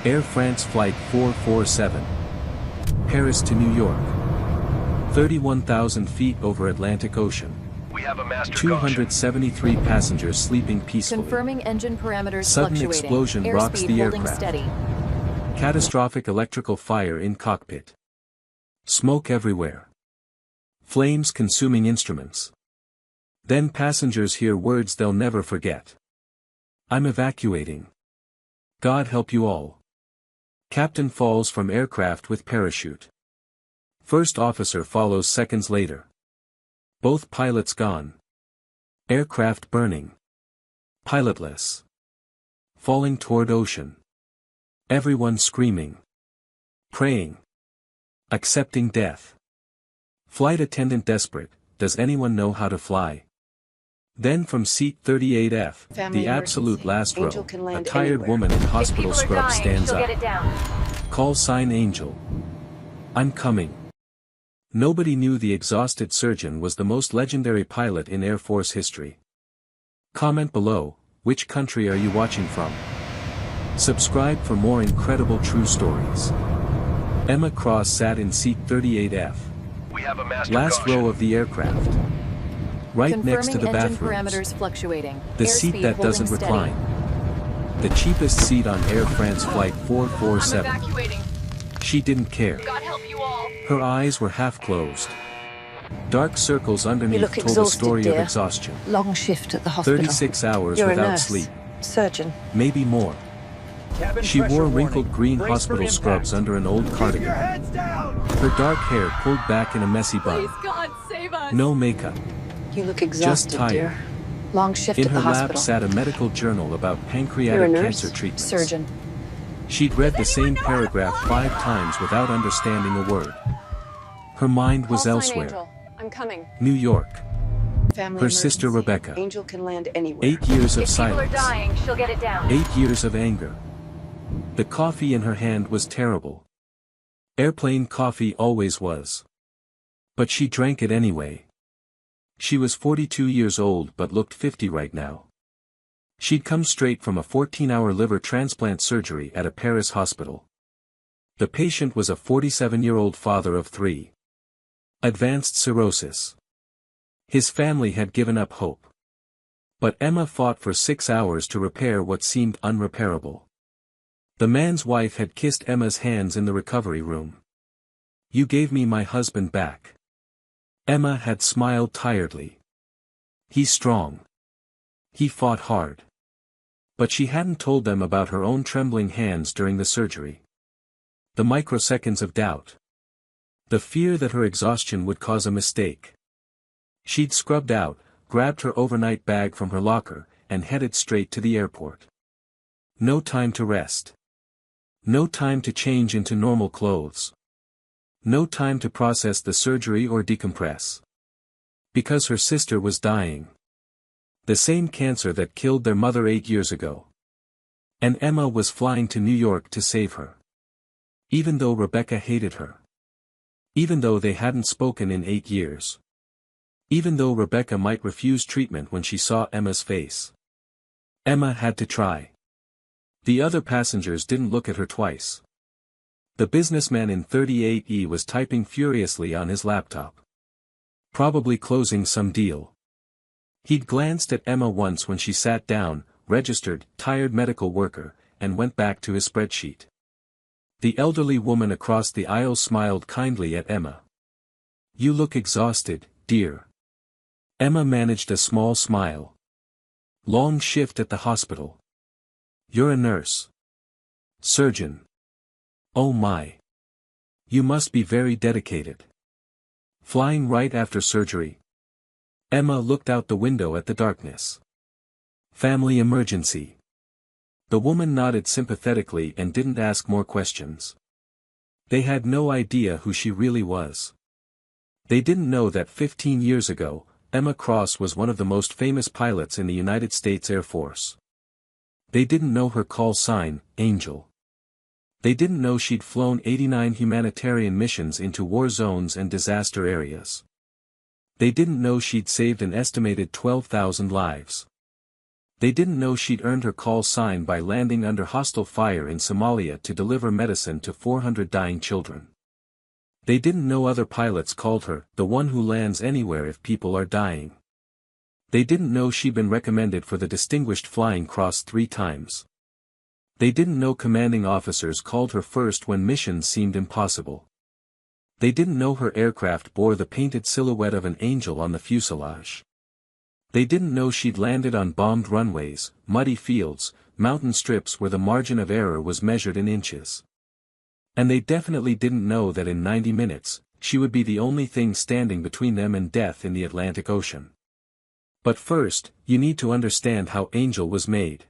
Air France Flight 447. Paris to New York. 31,000 feet over Atlantic Ocean. We have a master 273 passengers sleeping peacefully. Confirming engine parameters Sudden fluctuating. explosion rocks Airspeed the holding aircraft. steady. Catastrophic electrical fire in cockpit. Smoke everywhere. Flames consuming instruments. Then passengers hear words they'll never forget. I'm evacuating. God help you all. Captain falls from aircraft with parachute. First officer follows seconds later. Both pilots gone. Aircraft burning. Pilotless. Falling toward ocean. Everyone screaming. Praying. Accepting death. Flight attendant desperate, does anyone know how to fly? Then from seat 38F, Family the absolute emergency. last Angel row, can a land tired anywhere. woman in If hospital people are scrubs dying, stands she'll up. get it down. Call sign Angel. I'm coming. Nobody knew the exhausted surgeon was the most legendary pilot in Air Force history. Comment below, which country are you watching from? Subscribe for more incredible true stories. Emma Cross sat in seat 38F. We have a master Last row of the aircraft. Right Confirming next to the engine bathrooms. parameters fluctuating. The Airspeed seat that holding doesn't steady. recline. The cheapest seat on Air France Flight 447. Evacuating. She didn't care. God help you all. Her eyes were half closed. Dark circles You underneath look told a exhausted, story dear. of exhaustion. Long shift at the hospital. 36 hours You're a without nurse. sleep. Surgeon. Maybe more. Cabin She pressure wore warning. wrinkled green Brace for hospital impact. scrubs under an old Keep your cardigan. heads down! Her dark hair pulled back in a messy bun. Please, God, save us. No makeup. You look exhausted, tired. dear. Long shift In at her the lap hospital. sat a medical journal about You're a pancreatic nurse. cancer treatments. Surgeon. She'd read the same paragraph 5 times without understanding a word. Her mind was elsewhere. I'm coming. New York. Family Her sister emergency. Rebecca. Angel can land anywhere. 8 years of If people are silence. dying, she'll get it down. 8 years of anger. The coffee in her hand was terrible. Airplane coffee always was. But she drank it anyway. She was 42 years old but looked 50 right now. She'd come straight from a 14-hour liver transplant surgery at a Paris hospital. The patient was a 47-year-old father of 3. Advanced cirrhosis. His family had given up hope. But Emma fought for 6 hours to repair what seemed unrepairable. The man's wife had kissed Emma's hands in the recovery room. You gave me my husband back. Emma had smiled tiredly. He's strong. He fought hard. But she hadn't told them about her own trembling hands during the surgery. The microseconds of doubt. The fear that her exhaustion would cause a mistake. She'd scrubbed out, grabbed her overnight bag from her locker, and headed straight to the airport. No time to rest. No time to change into normal clothes. No time to process the surgery or decompress. Because her sister was dying. The same cancer that killed their mother 8 years ago. And Emma was flying to New York to save her. Even though Rebecca hated her. Even though they hadn't spoken in 8 years. Even though Rebecca might refuse treatment when she saw Emma's face. Emma had to try. The other passengers didn't look at her twice. The businessman in 38E was typing furiously on his laptop. Probably closing some deal. He'd glanced at Emma once when she sat down, registered, tired medical worker, and went back to his spreadsheet. The elderly woman across the aisle smiled kindly at Emma. You look exhausted, dear. Emma managed a small smile. Long shift at the hospital. You're a nurse. Surgeon. Oh my. You must be very dedicated. Flying right after surgery. Emma looked out the window at the darkness. Family emergency. The woman nodded sympathetically and didn't ask more questions. They had no idea who she really was. They didn't know that 15 years ago, Emma Cross was one of the most famous pilots in the United States Air Force. They didn't know her call sign, Angel. They didn't know she'd flown 89 humanitarian missions into war zones and disaster areas. They didn't know she'd saved an estimated 12,000 lives. They didn't know she'd earned her call sign by landing under hostile fire in Somalia to deliver medicine to 400 dying children. They didn't know other pilots called her the one who lands anywhere if people are dying. They didn't know she'd been recommended for the Distinguished Flying Cross 3 times. They didn't know commanding officers called her first when missions seemed impossible. They didn't know her aircraft bore the painted silhouette of an angel on the fuselage. They didn't know she'd landed on bombed runways, muddy fields, mountain strips where the margin of error was measured in inches. And they definitely didn't know that in 90 minutes, she would be the only thing standing between them and death in the Atlantic Ocean. But first, you need to understand how Angel was made.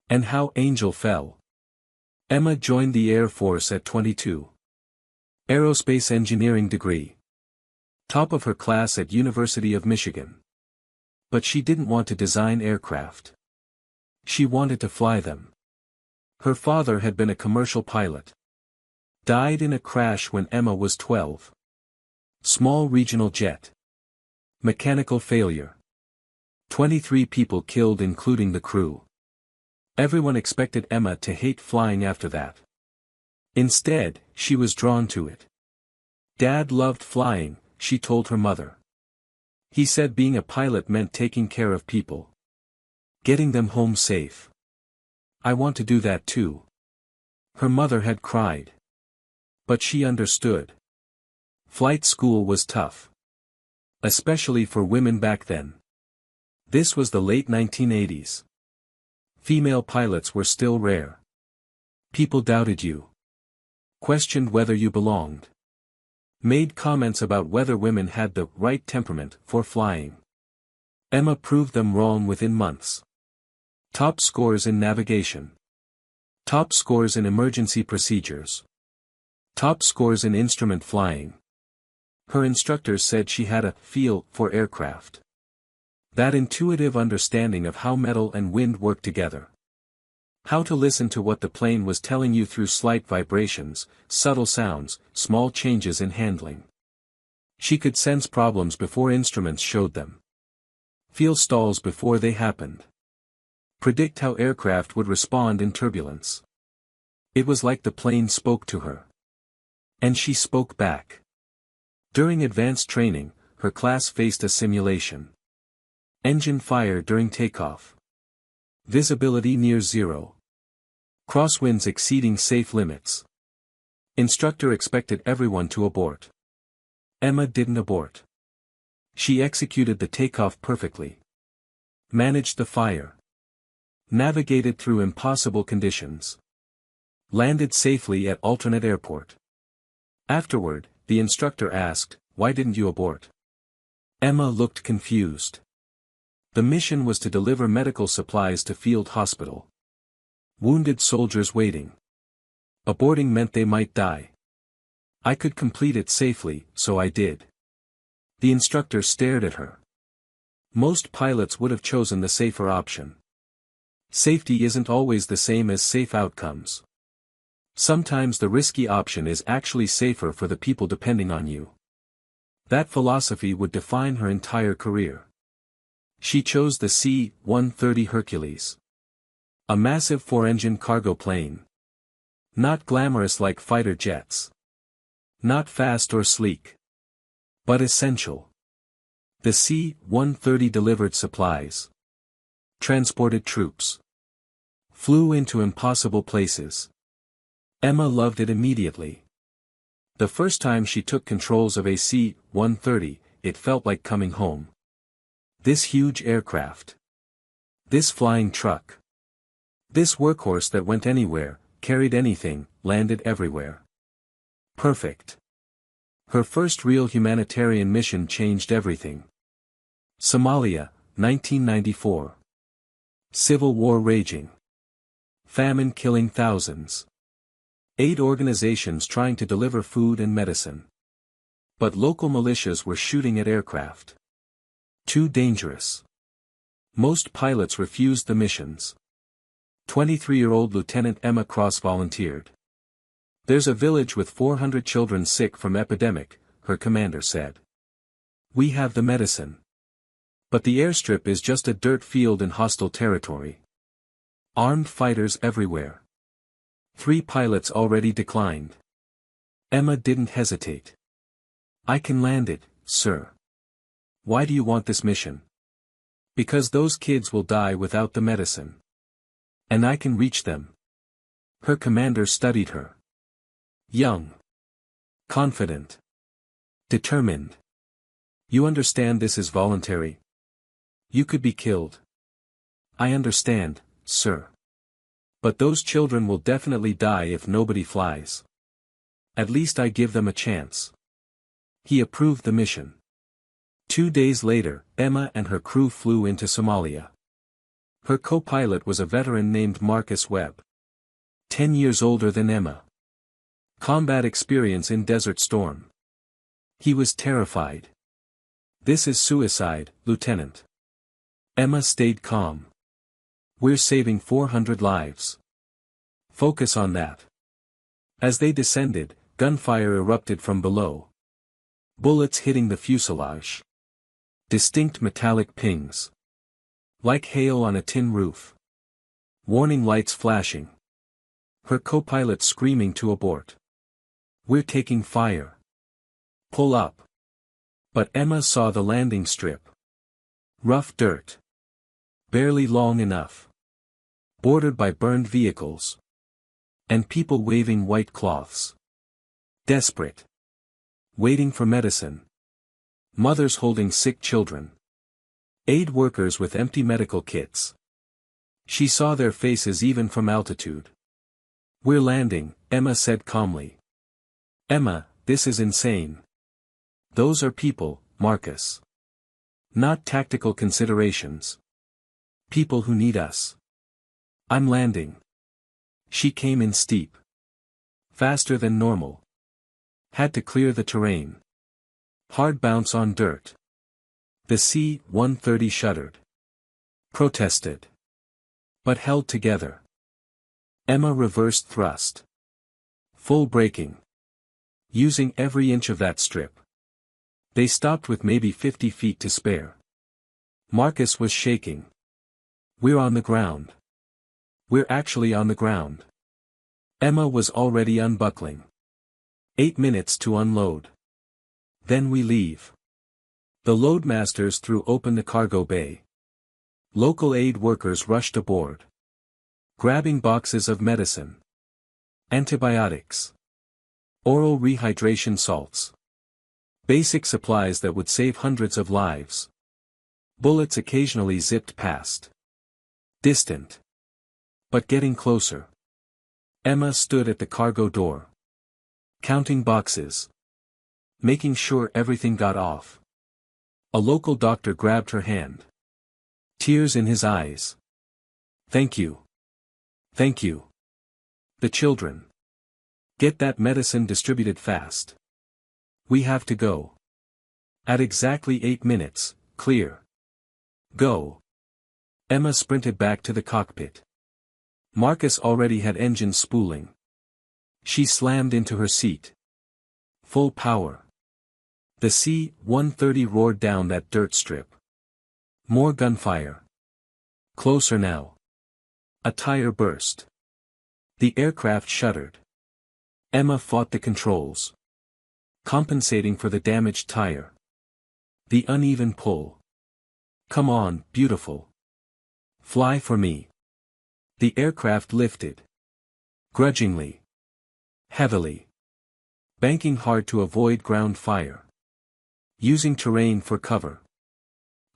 And how Angel fell. Emma joined the Air Force at 22. Aerospace engineering degree. Top of her class at University of Michigan. But she didn't want to design aircraft. She wanted to fly them. Her father had been a commercial pilot. Died in a crash when Emma was 12. Small regional jet. Mechanical failure. 23 people killed including the crew. Everyone expected Emma to hate flying after that. Instead, she was drawn to it. Dad loved flying, she told her mother. He said being a pilot meant taking care of people. Getting them home safe. I want to do that too. Her mother had cried. But she understood. Flight school was tough. Especially for women back then. This was the late 1980s. Female pilots were still rare. People doubted you. Questioned whether you belonged. Made comments about whether women had the right temperament for flying. Emma proved them wrong within months. Top scores in navigation. Top scores in emergency procedures. Top scores in instrument flying. Her instructors said she had a feel for aircraft. That intuitive understanding of how metal and wind work together. How to listen to what the plane was telling you through slight vibrations, subtle sounds, small changes in handling. She could sense problems before instruments showed them. Feel stalls before they happened. Predict how aircraft would respond in turbulence. It was like the plane spoke to her. And she spoke back. During advanced training, her class faced a simulation. Engine fire during takeoff. Visibility near zero. Crosswinds exceeding safe limits. Instructor expected everyone to abort. Emma didn't abort. She executed the takeoff perfectly. Managed the fire. Navigated through impossible conditions. Landed safely at alternate airport. Afterward, the instructor asked, "Why didn't you abort?" Emma looked confused. The mission was to deliver medical supplies to field hospital. Wounded soldiers waiting. Aborting meant they might die. I could complete it safely, so I did. The instructor stared at her. Most pilots would have chosen the safer option. Safety isn't always the same as safe outcomes. Sometimes the risky option is actually safer for the people depending on you. That philosophy would define her entire career. She chose the C-130 Hercules. A massive 4-engine cargo plane. Not glamorous like fighter jets. Not fast or sleek. But essential. The C-130 delivered supplies. Transported troops. Flew into impossible places. Emma loved it immediately. The first time she took controls of a C-130, it felt like coming home. This huge aircraft. This flying truck. This workhorse that went anywhere, carried anything, landed everywhere. Perfect. Her first real humanitarian mission changed everything. Somalia, 1994. Civil war raging. Famine killing thousands. Aid organizations trying to deliver food and medicine. But local militias were shooting at aircraft. Too dangerous. Most pilots refused the missions. 23-year-old Lieutenant Emma Cross volunteered. "There's a village with 400 children sick from epidemic," her commander said. "We have the medicine. But the airstrip is just a dirt field in hostile territory. Armed fighters everywhere. 3 pilots already declined. Emma didn't hesitate. I can land it, sir. Why do you want this mission? Because those kids will die without the medicine. And I can reach them. Her commander studied her. Young. Confident. Determined. You understand this is voluntary? You could be killed. I understand, sir. But those children will definitely die if nobody flies. At least I give them a chance. He approved the mission. 2 days later, Emma and her crew flew into Somalia. Her co-pilot was a veteran named Marcus Webb. 10 years older than Emma. Combat experience in Desert Storm. He was terrified. This is suicide, Lieutenant. Emma stayed calm. We're saving 400 lives. Focus on that. As they descended, gunfire erupted from below. Bullets hitting the fuselage. Distinct metallic pings. Like hail on a tin roof. Warning lights flashing. Her co-pilot screaming to abort. We're taking fire. Pull up. But Emma saw the landing strip. Rough dirt. Barely long enough. Bordered by burned vehicles. And people waving white cloths. Desperate. Waiting for medicine. Mothers holding sick children. Aid workers with empty medical kits. She saw their faces even from altitude. We're landing, Emma said calmly. Emma, this is insane. Those are people, Marcus. Not tactical considerations. People who need us. I'm landing. She came in steep. Faster than normal. Had to clear the terrain. Hard bounce on dirt. The C-130 shuddered. Protested. But held together. Emma reversed thrust. Full braking. Using every inch of that strip. They stopped with maybe 50 feet to spare. Marcus was shaking. We're on the ground. We're actually on the ground. Emma was already unbuckling. 8 minutes to unload. Then we leave. The loadmasters threw open the cargo bay. Local aid workers rushed aboard. Grabbing boxes of medicine. Antibiotics. Oral rehydration salts. Basic supplies that would save hundreds of lives. Bullets occasionally zipped past. Distant. But getting closer. Emma stood at the cargo door. Counting boxes. Making sure everything got off. A local doctor grabbed her hand. Tears in his eyes. Thank you. Thank you. The children. Get that medicine distributed fast. We have to go. At exactly 8 minutes, clear. Go. Emma sprinted back to the cockpit. Marcus already had engines spooling. She slammed into her seat. Full power. The C-130 roared down that dirt strip. More gunfire. Closer now. A tire burst. The aircraft shuddered. Emma fought the controls. Compensating for the damaged tire. The uneven pull. Come on, beautiful. Fly for me. The aircraft lifted. Grudgingly. Heavily. Banking hard to avoid ground fire. Using terrain for cover.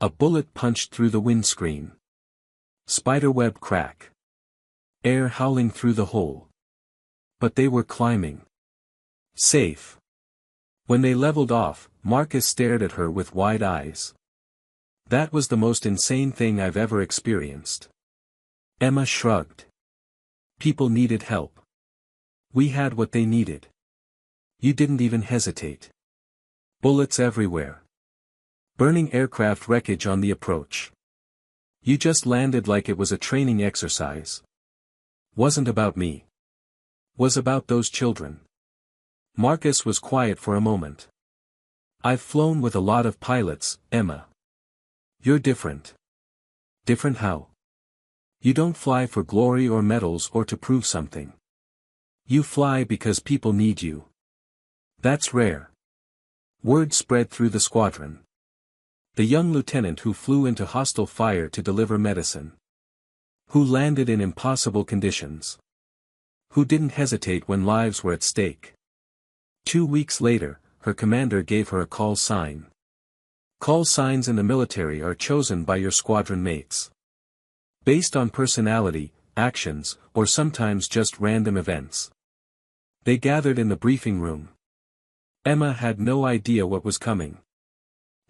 A bullet punched through the windscreen. Spiderweb crack. Air howling through the hole. But they were climbing. Safe. When they leveled off, Marcus stared at her with wide eyes. That was the most insane thing I've ever experienced. Emma shrugged. People needed help. We had what they needed. You didn't even hesitate. Bullets everywhere. Burning aircraft wreckage on the approach. You just landed like it was a training exercise. Wasn't about me. Was about those children. Marcus was quiet for a moment. I've flown with a lot of pilots, Emma. You're different. Different how? You don't fly for glory or medals or to prove something. You fly because people need you. That's rare. Word spread through the squadron. The young lieutenant who flew into hostile fire to deliver medicine. Who landed in impossible conditions. Who didn't hesitate when lives were at stake. 2 weeks later, her commander gave her a call sign. Call signs in the military are chosen by your squadron mates. Based on personality, actions, or sometimes just random events. They gathered in the briefing room. Emma had no idea what was coming.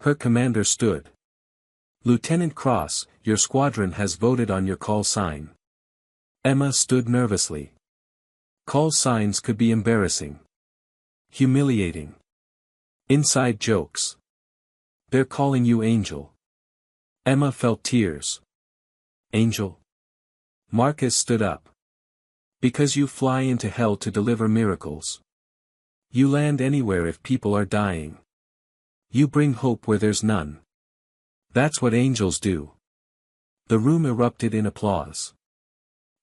Her commander stood. Lieutenant Cross, your squadron has voted on your call sign. Emma stood nervously. Call signs could be embarrassing. Humiliating. Inside jokes. They're calling you Angel. Emma felt tears. Angel? Marcus stood up. Because you fly into hell to deliver miracles. You land anywhere if people are dying. You bring hope where there's none. That's what angels do. The room erupted in applause.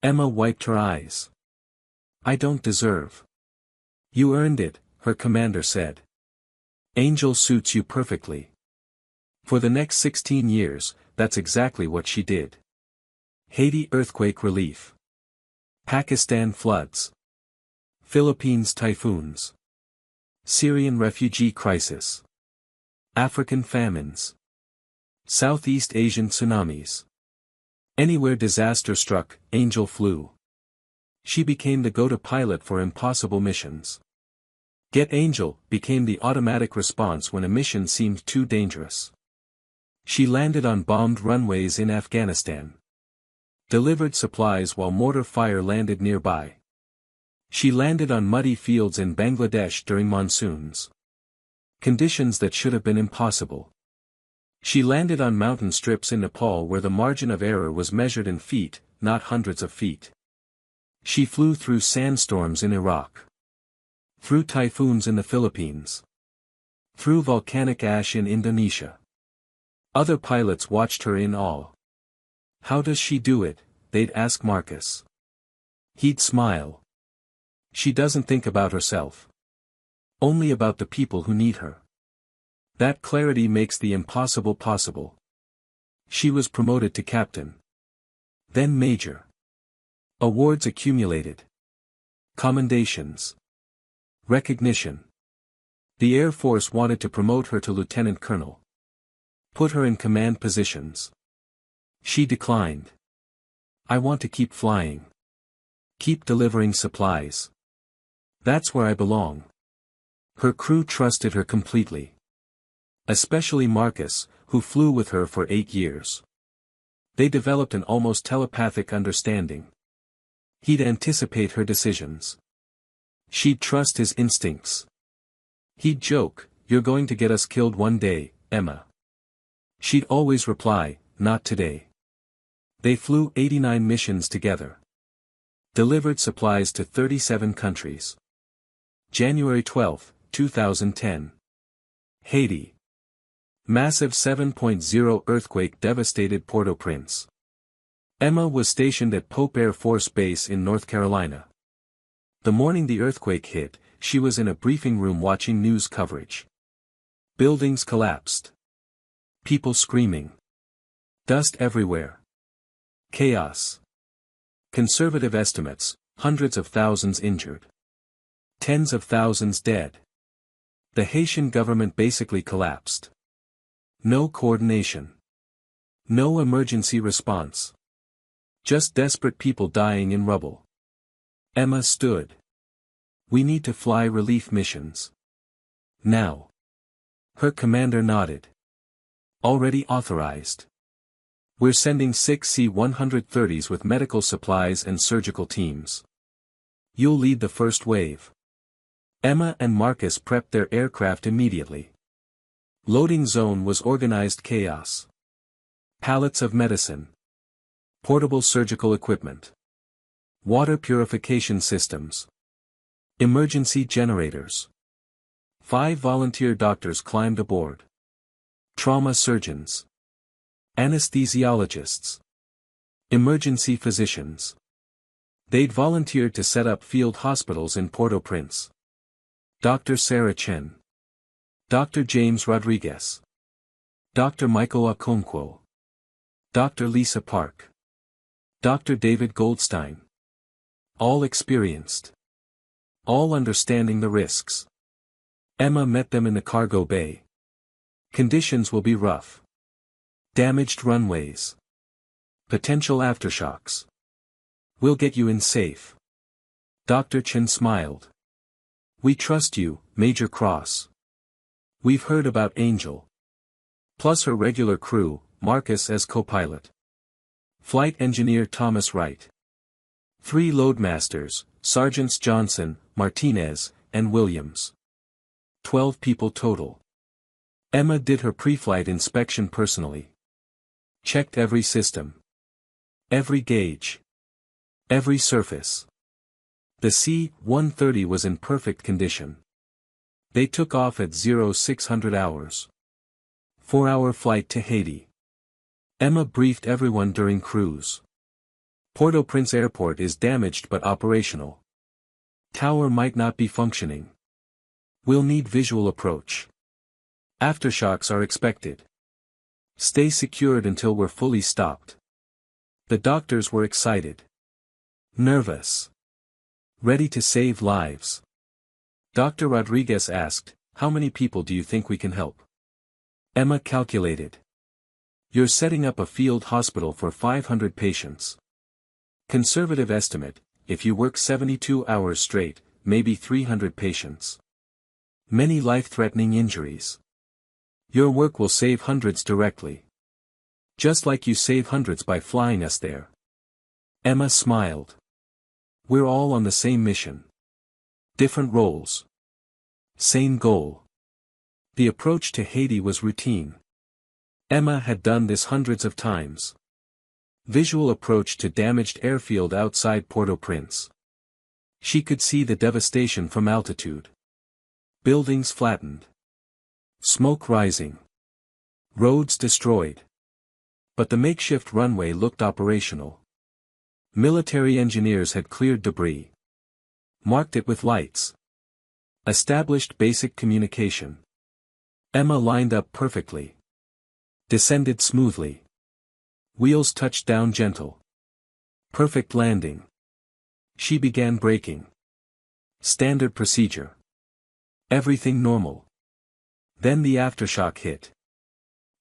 Emma wiped her eyes. I don't deserve. You earned it, her commander said. Angel suits you perfectly. For the next 16 years, that's exactly what she did. Haiti earthquake relief. Pakistan floods. Philippines typhoons. Syrian refugee crisis. African famines. Southeast Asian tsunamis. Anywhere disaster struck, Angel flew. She became the go-to pilot for impossible missions. Get Angel became the automatic response when a mission seemed too dangerous. She landed on bombed runways in Afghanistan. Delivered supplies while mortar fire landed nearby. She landed on muddy fields in Bangladesh during monsoons. Conditions that should have been impossible. She landed on mountain strips in Nepal where the margin of error was measured in feet, not hundreds of feet. She flew through sandstorms in Iraq. Through typhoons in the Philippines. Through volcanic ash in Indonesia. Other pilots watched her in awe. How does she do it? They'd ask Marcus. He'd smile. She doesn't think about herself. Only about the people who need her. That clarity makes the impossible possible. She was promoted to captain. Then major. Awards accumulated. Commendations. Recognition. The Air Force wanted to promote her to lieutenant colonel. Put her in command positions. She declined. I want to keep flying. Keep delivering supplies. That's where I belong. Her crew trusted her completely. Especially Marcus, who flew with her for 8 years. They developed an almost telepathic understanding. He'd anticipate her decisions. She'd trust his instincts. He'd joke, "You're going to get us killed one day, Emma." She'd always reply, "Not today." They flew 89 missions together. Delivered supplies to 37 countries. January 12, 2010. Haiti. Massive 7.0 earthquake devastated Port-au-Prince. Emma was stationed at Pope Air Force Base in North Carolina. The morning the earthquake hit, she was in a briefing room watching news coverage. Buildings collapsed. People screaming. Dust everywhere. Chaos. Conservative estimates, hundreds of thousands injured. Tens of thousands dead. The Haitian government basically collapsed. No coordination. No emergency response. Just desperate people dying in rubble. Emma stood. We need to fly relief missions. Now. Her commander nodded. Already authorized. We're sending 6 C-130s with medical supplies and surgical teams. You'll lead the first wave. Emma and Marcus prepped their aircraft immediately. Loading zone was organized chaos. Pallets of medicine. Portable surgical equipment. Water purification systems. Emergency generators. 5 volunteer doctors climbed aboard. Trauma surgeons. Anesthesiologists. Emergency physicians. They'd volunteered to set up field hospitals in Port-au-Prince. Dr. Sarah Chen. Dr. James Rodriguez. Dr. Michael Okonkwo. Dr. Lisa Park. Dr. David Goldstein. All experienced. All understanding the risks. Emma met them in the cargo bay. Conditions will be rough. Damaged runways. Potential aftershocks. We'll get you in safe. Dr. Chen smiled. We trust you, Major Cross. We've heard about Angel. Plus her regular crew, Marcus as co-pilot. Flight engineer Thomas Wright. 3 loadmasters, Sergeants Johnson, Martinez, and Williams. 12 people total. Emma did her pre-flight inspection personally. Checked every system. Every gauge. Every surface. The C-130 was in perfect condition. They took off at 0600 hours. 4-hour flight to Haiti. Emma briefed everyone during cruise. Port-au-Prince Airport is damaged but operational. Tower might not be functioning. We'll need visual approach. Aftershocks are expected. Stay secured until we're fully stopped. The doctors were excited. Nervous. Ready to save lives. Dr. Rodriguez asked, how many people do you think we can help? Emma calculated. You're setting up a field hospital for 500 patients. Conservative estimate, if you work 72 hours straight, maybe 300 patients. Many life-threatening injuries. Your work will save hundreds directly. Just like you save hundreds by flying us there. Emma smiled. We're all on the same mission. Different roles. Same goal. The approach to Haiti was routine. Emma had done this hundreds of times. Visual approach to damaged airfield outside Port-au-Prince. She could see the devastation from altitude. Buildings flattened. Smoke rising. Roads destroyed. But the makeshift runway looked operational. Military engineers had cleared debris. Marked it with lights. Established basic communication. Emma lined up perfectly. Descended smoothly. Wheels touched down gentle. Perfect landing. She began braking. Standard procedure. Everything normal. Then the aftershock hit.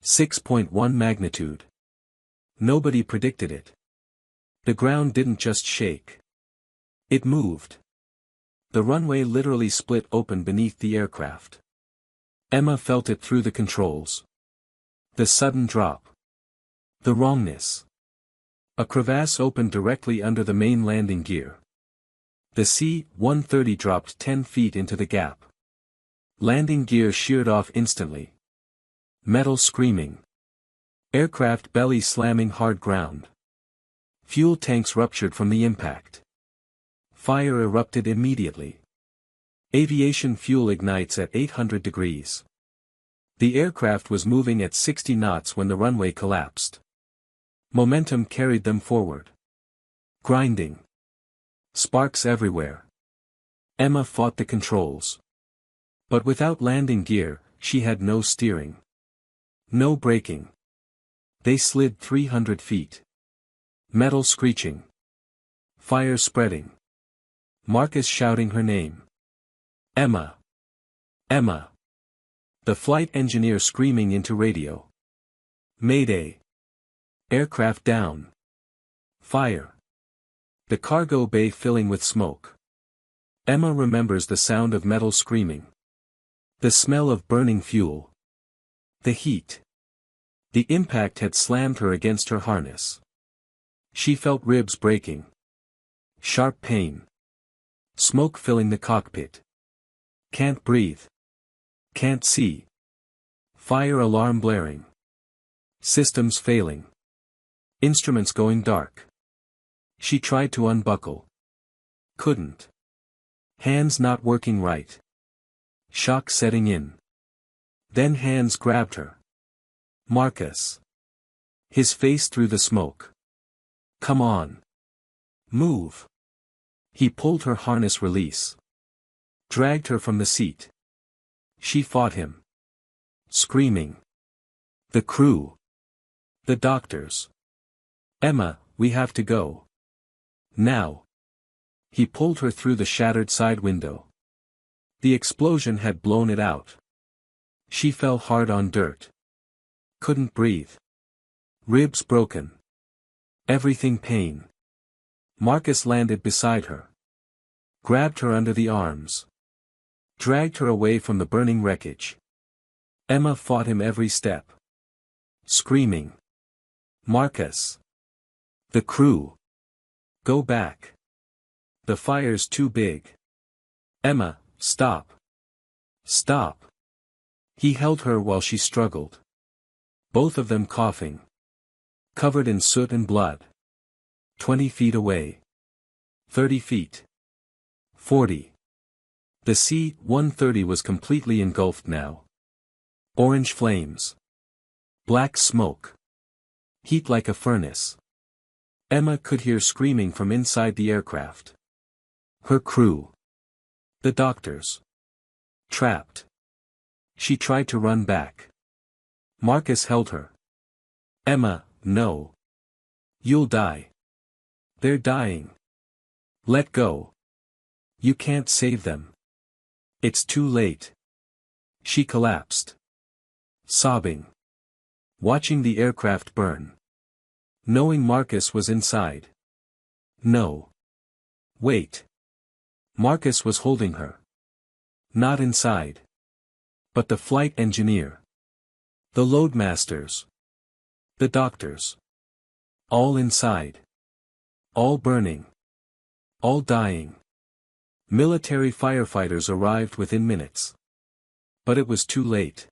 6.1 magnitude. Nobody predicted it. The ground didn't just shake. It moved. The runway literally split open beneath the aircraft. Emma felt it through the controls. The sudden drop. The wrongness. A crevasse opened directly under the main landing gear. The C-130 dropped 10 feet into the gap. Landing gear sheared off instantly. Metal screaming. Aircraft belly slamming hard ground. Fuel tanks ruptured from the impact. Fire erupted immediately. Aviation fuel ignites at 800 degrees. The aircraft was moving at 60 knots when the runway collapsed. Momentum carried them forward. Grinding. Sparks everywhere. Emma fought the controls. But without landing gear, she had no steering. No braking. They slid 300 feet. Metal screeching. Fire spreading. Marcus shouting her name. Emma. Emma. The flight engineer screaming into radio. Mayday. Aircraft down. Fire. The cargo bay filling with smoke. Emma remembers the sound of metal screaming. The smell of burning fuel. The heat. The impact had slammed her against her harness. She felt ribs breaking. Sharp pain. Smoke filling the cockpit. Can't breathe. Can't see. Fire alarm blaring. Systems failing. Instruments going dark. She tried to unbuckle. Couldn't. Hands not working right. Shock setting in. Then hands grabbed her. Marcus. His face through the smoke. Come on. Move. He pulled her harness release. Dragged her from the seat. She fought him. Screaming. The crew. The doctors. Emma, we have to go. Now. He pulled her through the shattered side window. The explosion had blown it out. She fell hard on dirt. Couldn't breathe. Ribs broken. Everything pain. Marcus landed beside her. Grabbed her under the arms. Dragged her away from the burning wreckage. Emma fought him every step. Screaming. Marcus. The crew. Go back. The fire's too big. Emma, stop. Stop. He held her while she struggled. Both of them coughing. Covered in soot and blood. 20 feet away. 30 feet. 40. The C-130 was completely engulfed now. Orange flames. Black smoke. Heat like a furnace. Emma could hear screaming from inside the aircraft. Her crew. The doctors. Trapped. She tried to run back. Marcus held her. Emma, no. You'll die. They're dying. Let go. You can't save them. It's too late. She collapsed. Sobbing. Watching the aircraft burn. Knowing Marcus was inside. No. Wait. Marcus was holding her. Not inside. But the flight engineer. The loadmasters. The doctors. All inside. All burning. All dying. Military firefighters arrived within minutes. But it was too late.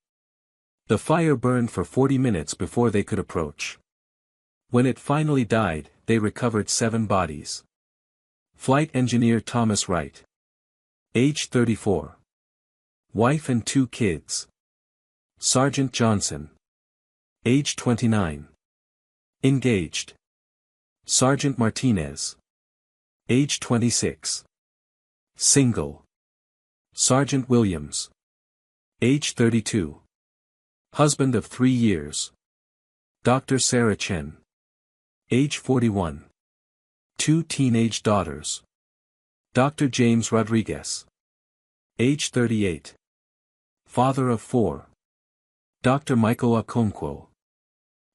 The fire burned for 40 minutes before they could approach. When it finally died, they recovered 7 bodies. Flight engineer Thomas Wright. Age 34. Wife and 2 kids. Sergeant Johnson. Age 29. Engaged. Sergeant Martinez. Age 26. Single. Sergeant Williams. Age 32. Husband of 3 years. Dr. Sarah Chen. Age 41. 2 teenage daughters. Dr. James Rodriguez. Age 38. Father of 4. Dr. Michael Okonkwo.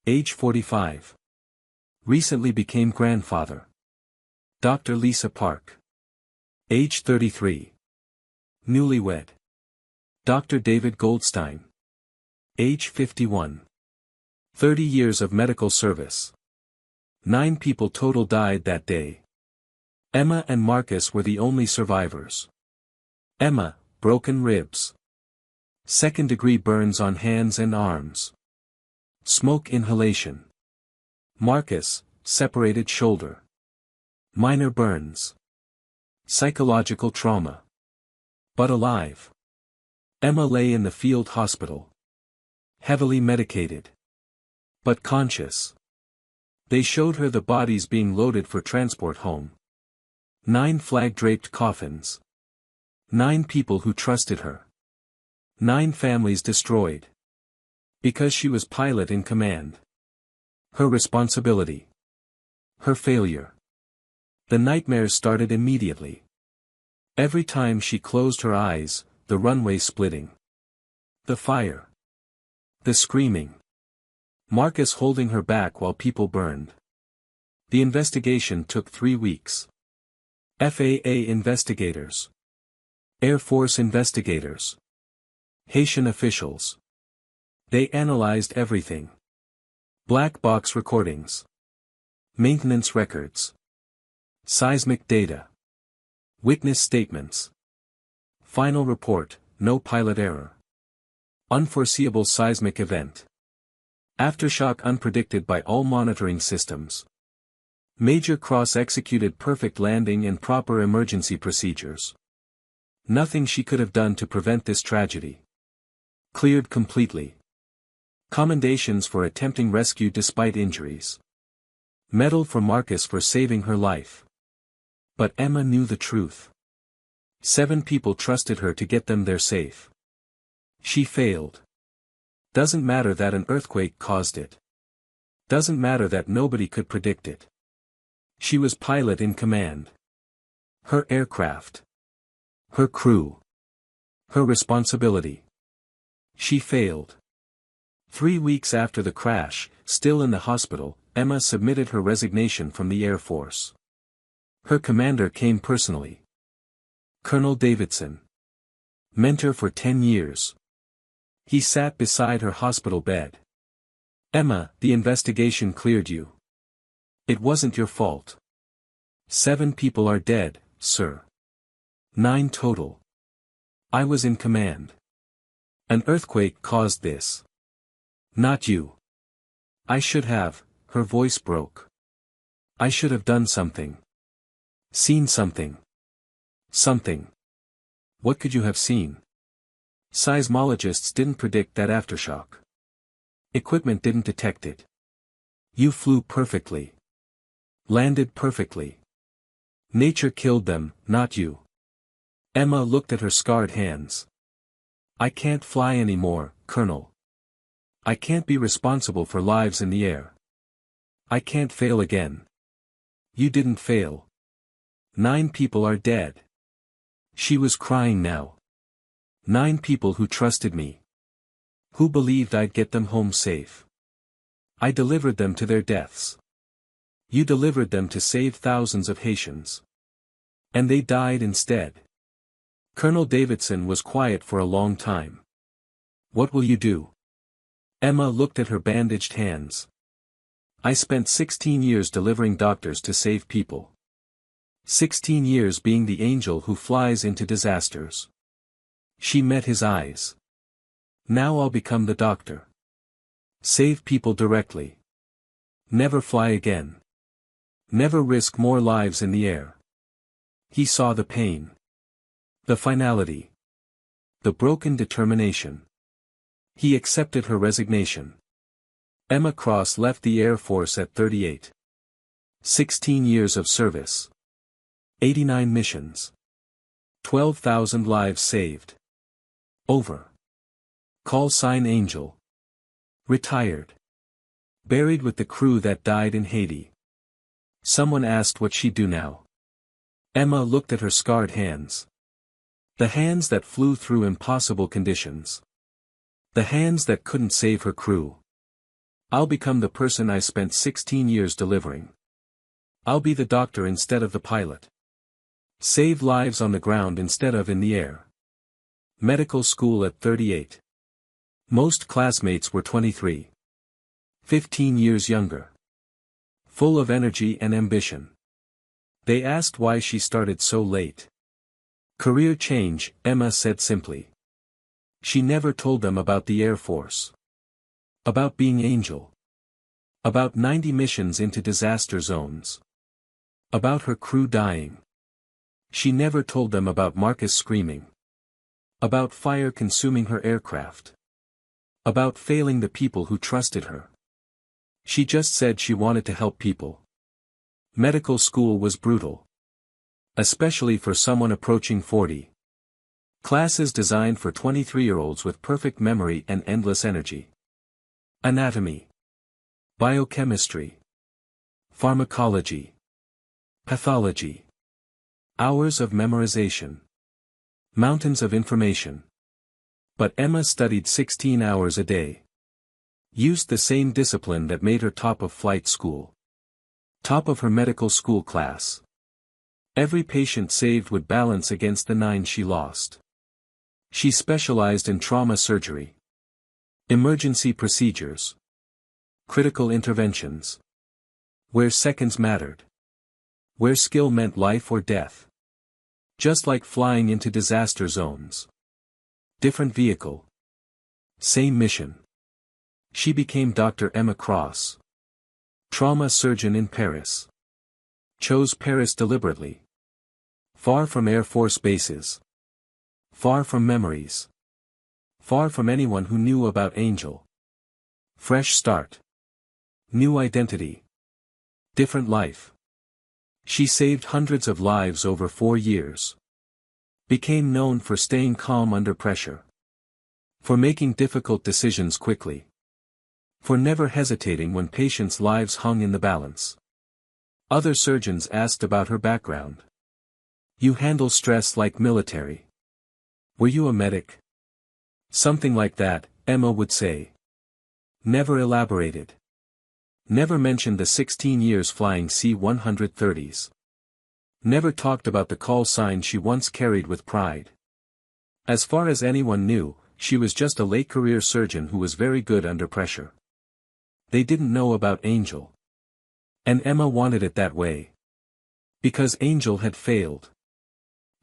Age 45. Recently became grandfather. Dr. Lisa Park. Age 33. Newlywed. Dr. David Goldstein. Age 51. 30 years of medical service. 9 people total died that day. Emma and Marcus were the only survivors. Emma, broken ribs. Second-degree burns on hands and arms. Smoke inhalation. Marcus, separated shoulder. Minor burns. Psychological trauma. But alive. Emma lay in the field hospital. Heavily medicated. But conscious. They showed her the bodies being loaded for transport home. 9 flag-draped coffins. 9 people who trusted her. 9 families destroyed. Because she was pilot in command. Her responsibility. Her failure. The nightmares started immediately. Every time she closed her eyes, the runway splitting. The fire. The screaming. Marcus holding her back while people burned. The investigation took 3 weeks. FAA investigators. Air Force investigators. Haitian officials. They analyzed everything. Black box recordings. Maintenance records. Seismic data. Witness statements. Final report, no pilot error. Unforeseeable seismic event. Aftershock unpredicted by all monitoring systems. Major cross-executed perfect landing and proper emergency procedures. Nothing she could have done to prevent this tragedy. Cleared completely. Commendations for attempting rescue despite injuries. Medal for Marcus for saving her life. But Emma knew the truth. 7 people trusted her to get them there safe. She failed. Doesn't matter that an earthquake caused it. Doesn't matter that nobody could predict it. She was pilot in command. Her aircraft. Her crew. Her responsibility. She failed. 3 weeks after the crash, still in the hospital, Emma submitted her resignation from the Air Force. Her commander came personally. Colonel Davidson. Mentor for 10 years. He sat beside her hospital bed. Emma, the investigation cleared you. It wasn't your fault. 7 people are dead, sir. 9 total. I was in command. An earthquake caused this. Not you. I should have, her voice broke. I should have done something. Seen something. Something. What could you have seen? Seismologists didn't predict that aftershock. Equipment didn't detect it. You flew perfectly. Landed perfectly. Nature killed them, not you. Emma looked at her scarred hands. I can't fly anymore, Colonel. I can't be responsible for lives in the air. I can't fail again. You didn't fail. 9 people are dead. She was crying now. 9 people who trusted me. Who believed I'd get them home safe. I delivered them to their deaths. You delivered them to save thousands of Haitians. And they died instead. Colonel Davidson was quiet for a long time. What will you do? Emma looked at her bandaged hands. I spent 16 years delivering doctors to save people. 16 years being the angel who flies into disasters. She met his eyes. Now I'll become the doctor. Save people directly. Never fly again. Never risk more lives in the air. He saw the pain. The finality. The broken determination. He accepted her resignation. Emma Cross left the Air Force at 38. 16 years of service. 89 missions. 12,000 lives saved. Over. Call sign Angel. Retired. Buried with the crew that died in Haiti. Someone asked what she'd do now. Emma looked at her scarred hands. The hands that flew through impossible conditions. The hands that couldn't save her crew. I'll become the person I spent 16 years delivering. I'll be the doctor instead of the pilot. Save lives on the ground instead of in the air. Medical school at 38. Most classmates were 23. 15 years younger. Full of energy and ambition. They asked why she started so late. Career change, Emma said simply. She never told them about the Air Force. About being Angel. About 90 missions into disaster zones. About her crew dying. She never told them about Marcus screaming. About fire consuming her aircraft. About failing the people who trusted her. She just said she wanted to help people. Medical school was brutal. Especially for someone approaching 40. Classes designed for 23-year-olds with perfect memory and endless energy. Anatomy. Biochemistry. Pharmacology. Pathology. Hours of memorization. Mountains of information. But Emma studied 16 hours a day. Used the same discipline that made her top of flight school. Top of her medical school class. Every patient saved would balance against the 9 she lost. She specialized in trauma surgery. Emergency procedures. Critical interventions. Where seconds mattered. Where skill meant life or death. Just like flying into disaster zones. Different vehicle. Same mission. She became Dr. Emma Cross. Trauma surgeon in Paris. Chose Paris deliberately. Far from Air Force bases. Far from memories. Far from anyone who knew about Angel. Fresh start. New identity. Different life. She saved hundreds of lives over 4 years. Became known for staying calm under pressure. For making difficult decisions quickly. For never hesitating when patients' lives hung in the balance. Other surgeons asked about her background. You handle stress like military. Were you a medic? Something like that, Emma would say. Never elaborated. Never mentioned the 16 years flying C-130s. Never talked about the call sign she once carried with pride. As far as anyone knew, she was just a late-career surgeon who was very good under pressure. They didn't know about Angel. And Emma wanted it that way. Because Angel had failed.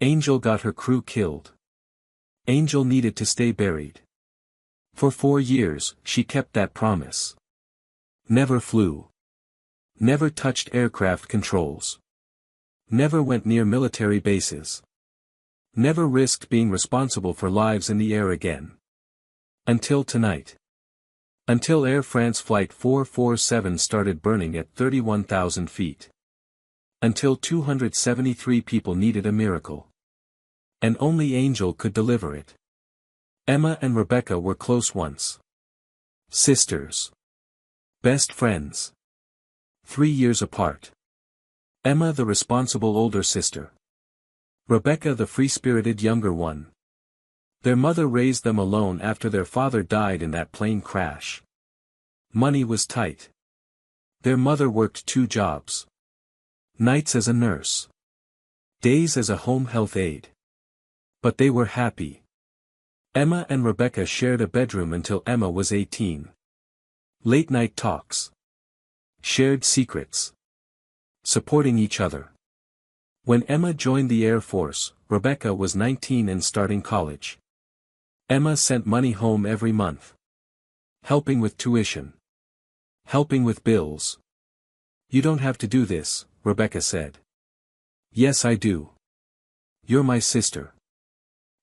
Angel got her crew killed. Angel needed to stay buried. For 4 years, she kept that promise. Never flew. Never touched aircraft controls. Never went near military bases. Never risked being responsible for lives in the air again. Until tonight. Until Air France Flight 447 started burning at 31,000 feet. Until 273 people needed a miracle. And only Angel could deliver it. Emma and Rebecca were close once. Sisters. Best friends. 3 years apart. Emma the responsible older sister. Rebecca the free-spirited younger one. Their mother raised them alone after their father died in that plane crash. Money was tight. Their mother worked 2 jobs. Nights as a nurse. Days as a home health aide. But they were happy. Emma and Rebecca shared a bedroom until Emma was 18. Late-night talks. Shared secrets. Supporting each other. When Emma joined the Air Force, Rebecca was 19 and starting college. Emma sent money home every month. Helping with tuition. Helping with bills. You don't have to do this, Rebecca said. Yes, I do. You're my sister.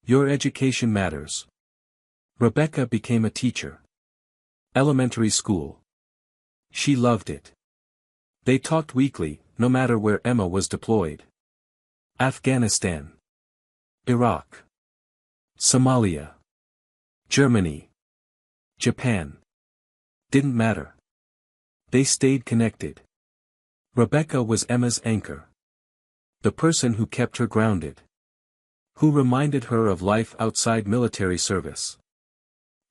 Your education matters. Rebecca became a teacher. Elementary school. She loved it. They talked weekly, no matter where Emma was deployed. Afghanistan. Iraq. Somalia. Germany. Japan. Didn't matter. They stayed connected. Rebecca was Emma's anchor. The person who kept her grounded. Who reminded her of life outside military service.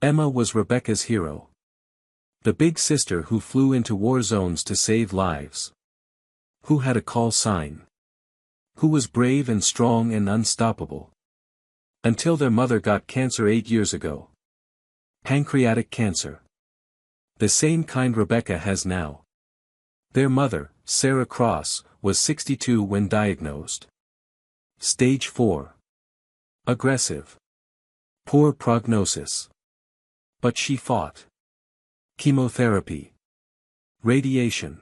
Emma was Rebecca's hero. The big sister who flew into war zones to save lives. Who had a call sign. Who was brave and strong and unstoppable. Until their mother got cancer 8 years ago. Pancreatic cancer. The same kind Rebecca has now. Their mother, Sarah Cross, was 62 when diagnosed. Stage 4. Aggressive. Poor prognosis. But she fought. Chemotherapy. Radiation.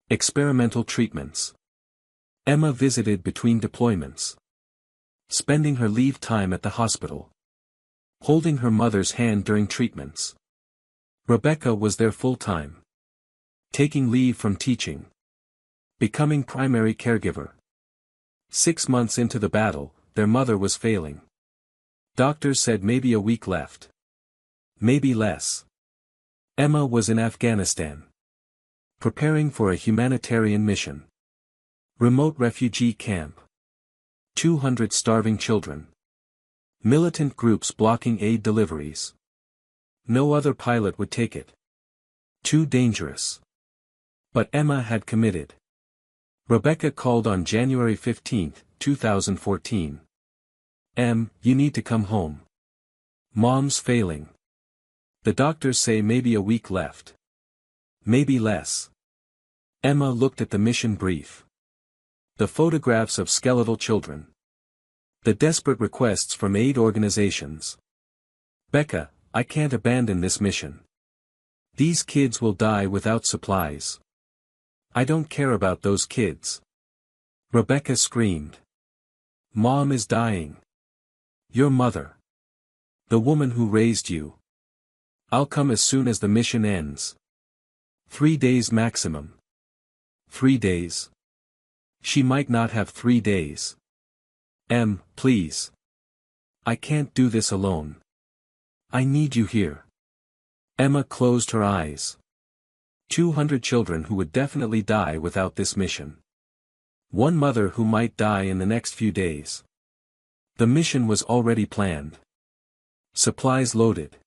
Experimental treatments. Emma visited between deployments. Spending her leave time at the hospital. Holding her mother's hand during treatments. Rebecca was there full-time. Taking leave from teaching. Becoming primary caregiver. 6 months into the battle, their mother was failing. Doctors said maybe a week left. Maybe less. Emma was in Afghanistan. Preparing for a humanitarian mission. Remote refugee camp. 200 starving children. Militant groups blocking aid deliveries. No other pilot would take it. Too dangerous. But Emma had committed. Rebecca called on January 15, 2014. You need to come home. Mom's failing. The doctors say maybe a week left. Maybe less. Emma looked at the mission brief. The photographs of skeletal children. The desperate requests from aid organizations. Becca, I can't abandon this mission. These kids will die without supplies. I don't care about those kids. Rebecca screamed. Mom is dying. Your mother. The woman who raised you. I'll come as soon as the mission ends. 3 days maximum. 3 days. She might not have 3 days. Please. I can't do this alone. I need you here. Emma closed her eyes. 200 children who would definitely die without this mission. One mother who might die in the next few days. The mission was already planned. Supplies loaded.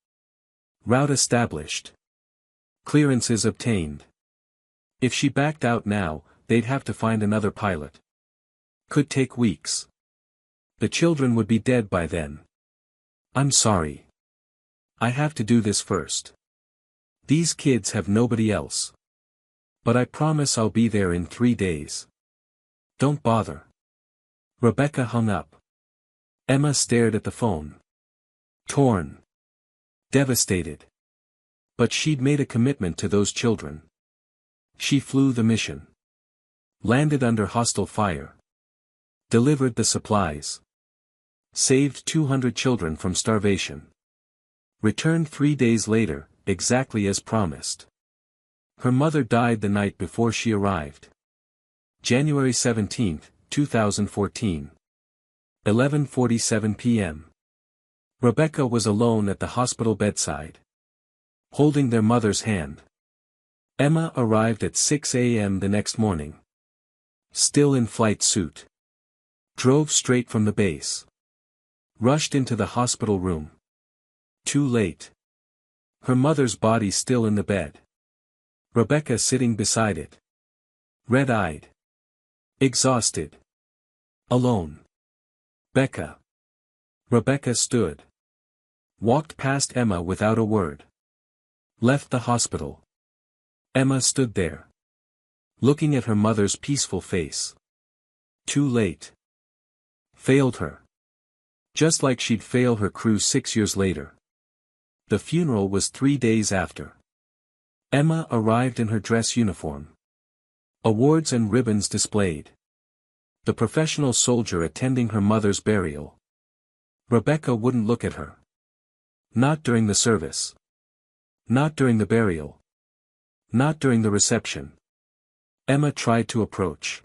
Route established. Clearances obtained. If she backed out now, they'd have to find another pilot. Could take weeks. The children would be dead by then. I'm sorry. I have to do this first. These kids have nobody else. But I promise I'll be there in 3 days. Don't bother. Rebecca hung up. Emma stared at the phone. Torn. Devastated. But she'd made a commitment to those children. She flew the mission. Landed under hostile fire. Delivered the supplies. Saved 200 children from starvation. Returned 3 days later, exactly as promised. Her mother died the night before she arrived. January 17, 2014. 11:47 p.m. Rebecca was alone at the hospital bedside. Holding their mother's hand. Emma arrived at 6 a.m. the next morning. Still in flight suit. Drove straight from the base. Rushed into the hospital room. Too late. Her mother's body still in the bed. Rebecca sitting beside it. Red-eyed. Exhausted. Alone. Becca. Rebecca stood. Walked past Emma without a word. Left the hospital. Emma stood there. Looking at her mother's peaceful face. Too late. Failed her. Just like she'd fail her crew 6 years later. The funeral was 3 days after. Emma arrived in her dress uniform. Awards and ribbons displayed. The professional soldier attending her mother's burial. Rebecca wouldn't look at her. Not during the service. Not during the burial. Not during the reception. Emma tried to approach.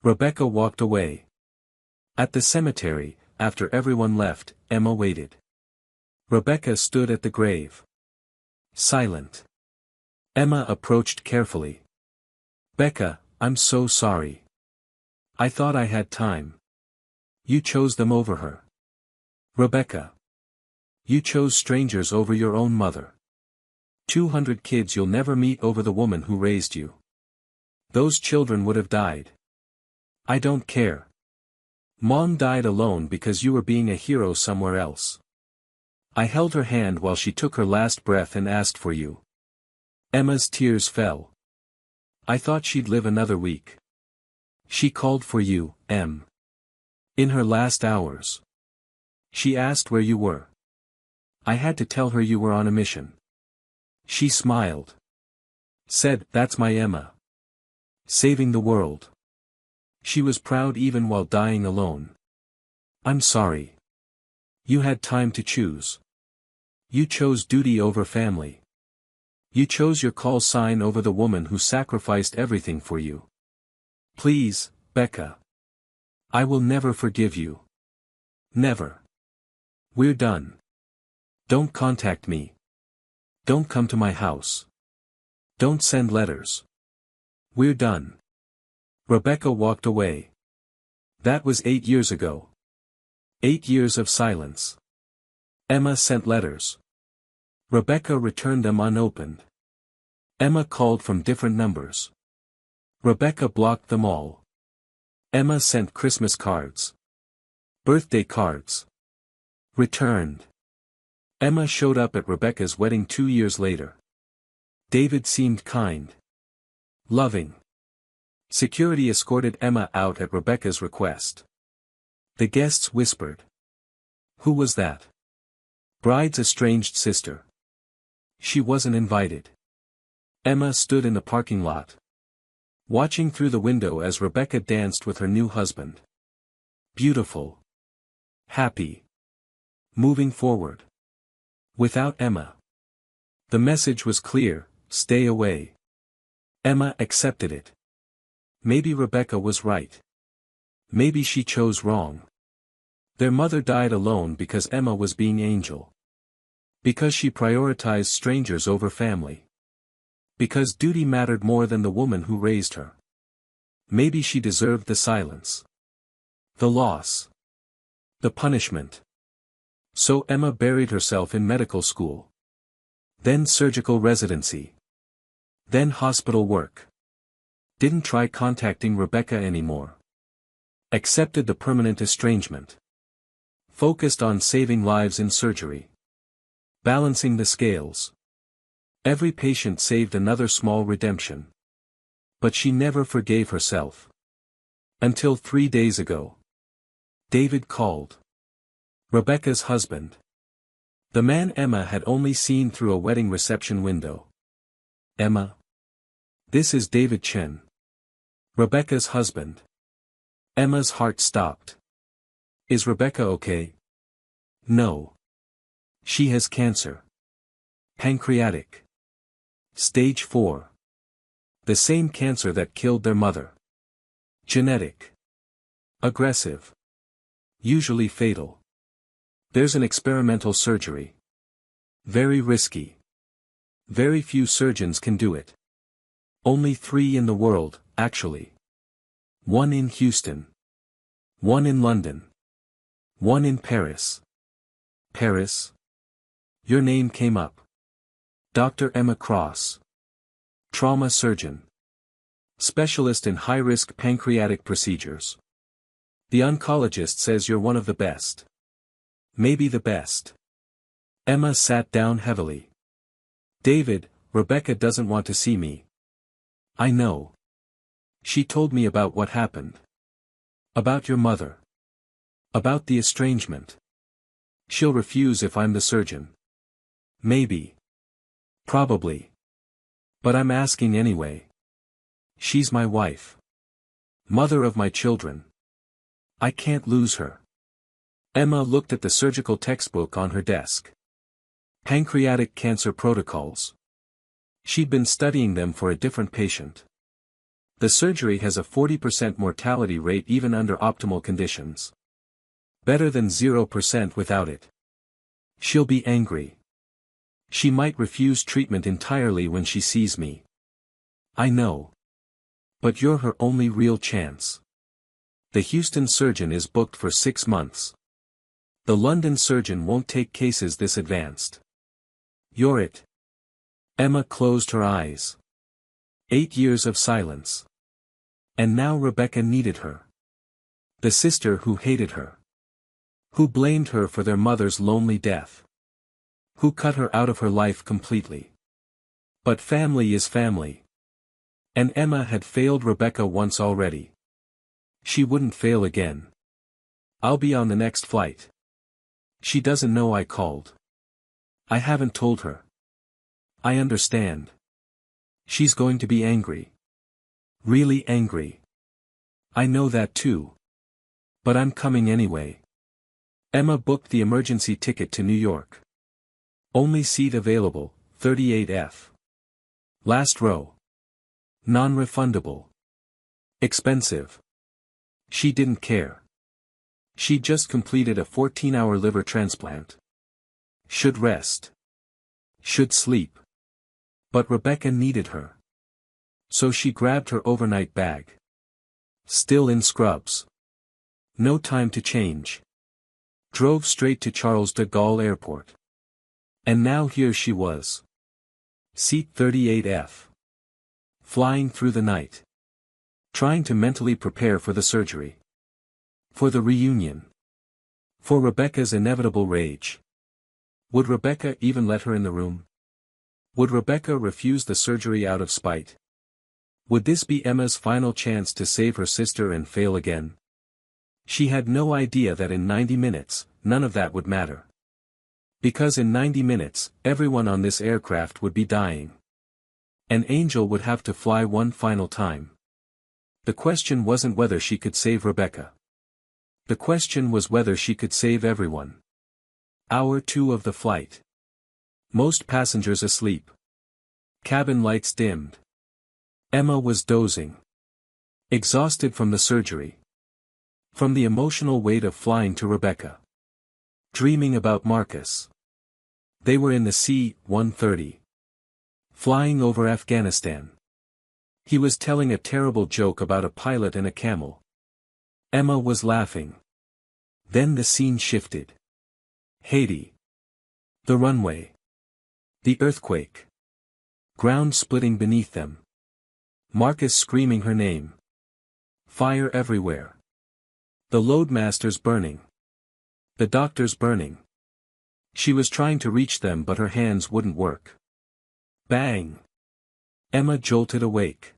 Rebecca walked away. At the cemetery, after everyone left, Emma waited. Rebecca stood at the grave. Silent. Emma approached carefully. Becca, I'm so sorry. I thought I had time. You chose them over her. Rebecca. You chose strangers over your own mother. 200 kids you'll never meet over the woman who raised you. Those children would have died. I don't care. Mom died alone because you were being a hero somewhere else. I held her hand while she took her last breath and asked for you. Emma's tears fell. I thought she'd live another week. She called for you, Em. In her last hours. She asked where you were. I had to tell her you were on a mission. She smiled. Said, that's my Emma. Saving the world. She was proud even while dying alone. I'm sorry. You had time to choose. You chose duty over family. You chose your call sign over the woman who sacrificed everything for you. Please, Becca. I will never forgive you. Never. We're done. Don't contact me. Don't come to my house. Don't send letters. We're done. Rebecca walked away. That was 8 years ago. 8 years of silence. Emma sent letters. Rebecca returned them unopened. Emma called from different numbers. Rebecca blocked them all. Emma sent Christmas cards. Birthday cards. Returned. Emma showed up at Rebecca's wedding 2 years later. David seemed kind. Loving. Security escorted Emma out at Rebecca's request. The guests whispered. Who was that? Bride's estranged sister. She wasn't invited. Emma stood in the parking lot. Watching through the window as Rebecca danced with her new husband. Beautiful. Happy. Moving forward. Without Emma. The message was clear: stay away. Emma accepted it. Maybe Rebecca was right. Maybe she chose wrong. Their mother died alone because Emma was being Angel. Because she prioritized strangers over family. Because duty mattered more than the woman who raised her. Maybe she deserved the silence. The loss. The punishment. So Emma buried herself in medical school. Then surgical residency. Then hospital work. Didn't try contacting Rebecca anymore. Accepted the permanent estrangement. Focused on saving lives in surgery. Balancing the scales. Every patient saved another small redemption. But she never forgave herself. Until 3 days ago. David called. Rebecca's husband. The man Emma had only seen through a wedding reception window. Emma. This is David Chen. Rebecca's husband. Emma's heart stopped. Is Rebecca okay? No. She has cancer. Pancreatic. Stage 4. The same cancer that killed their mother. Genetic. Aggressive. Usually fatal. There's an experimental surgery. Very risky. Very few surgeons can do it. Only 3 in the world, actually. 1 in Houston. 1 in London. 1 in Paris. Paris? Your name came up. Dr. Emma Cross. Trauma surgeon. Specialist in high-risk pancreatic procedures. The oncologist says you're one of the best. Maybe the best. Emma sat down heavily. David, Rebecca doesn't want to see me. I know. She told me about what happened. About your mother. About the estrangement. She'll refuse if I'm the surgeon. Maybe. Probably. But I'm asking anyway. She's my wife. Mother of my children. I can't lose her. Emma looked at the surgical textbook on her desk. Pancreatic cancer protocols. She'd been studying them for a different patient. The surgery has a 40% mortality rate even under optimal conditions. Better than 0% without it. She'll be angry. She might refuse treatment entirely when she sees me. I know. But you're her only real chance. The Houston surgeon is booked for 6 months. The London surgeon won't take cases this advanced. You're it. Emma closed her eyes. 8 years of silence. And now Rebecca needed her. The sister who hated her. Who blamed her for their mother's lonely death. Who cut her out of her life completely. But family is family. And Emma had failed Rebecca once already. She wouldn't fail again. I'll be on the next flight. She doesn't know I called. I haven't told her. I understand. She's going to be angry. Really angry. I know that too. But I'm coming anyway. Emma booked the emergency ticket to New York. Only seat available, 38F. Last row. Non-refundable. Expensive. She didn't care. She'd just completed a 14-hour liver transplant. Should rest. Should sleep. But Rebecca needed her. So she grabbed her overnight bag. Still in scrubs. No time to change. Drove straight to Charles de Gaulle Airport. And now here she was. Seat 38F. Flying through the night. Trying to mentally prepare for the surgery. For the reunion. For Rebecca's inevitable rage. Would Rebecca even let her in the room? Would Rebecca refuse the surgery out of spite? Would this be Emma's final chance to save her sister and fail again? She had no idea that in 90 minutes, none of that would matter. Because in 90 minutes, everyone on this aircraft would be dying. An angel would have to fly one final time. The question wasn't whether she could save Rebecca. The question was whether she could save everyone. Hour 2 of the flight. Most passengers asleep. Cabin lights dimmed. Emma was dozing. Exhausted from the surgery. From the emotional weight of flying to Rebecca. Dreaming about Marcus. They were in the C-130. Flying over Afghanistan. He was telling a terrible joke about a pilot and a camel. Emma was laughing. Then the scene shifted. Haiti. The runway. The earthquake. Ground splitting beneath them. Marcus screaming her name. Fire everywhere. The loadmasters burning. The doctors burning. She was trying to reach them but her hands wouldn't work. Bang! Emma jolted awake.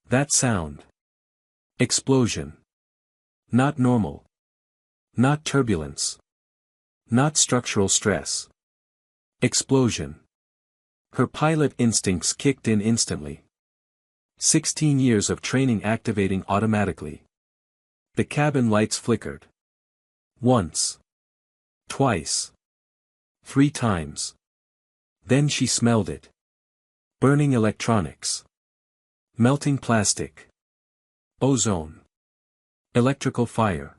That sound. Explosion. Not normal. Not turbulence. Not structural stress. Explosion. Her pilot instincts kicked in instantly. 16 years of training activating automatically. The cabin lights flickered. Once. Twice. 3 times. Then she smelled it. Burning electronics. Melting plastic. Ozone. Electrical fire.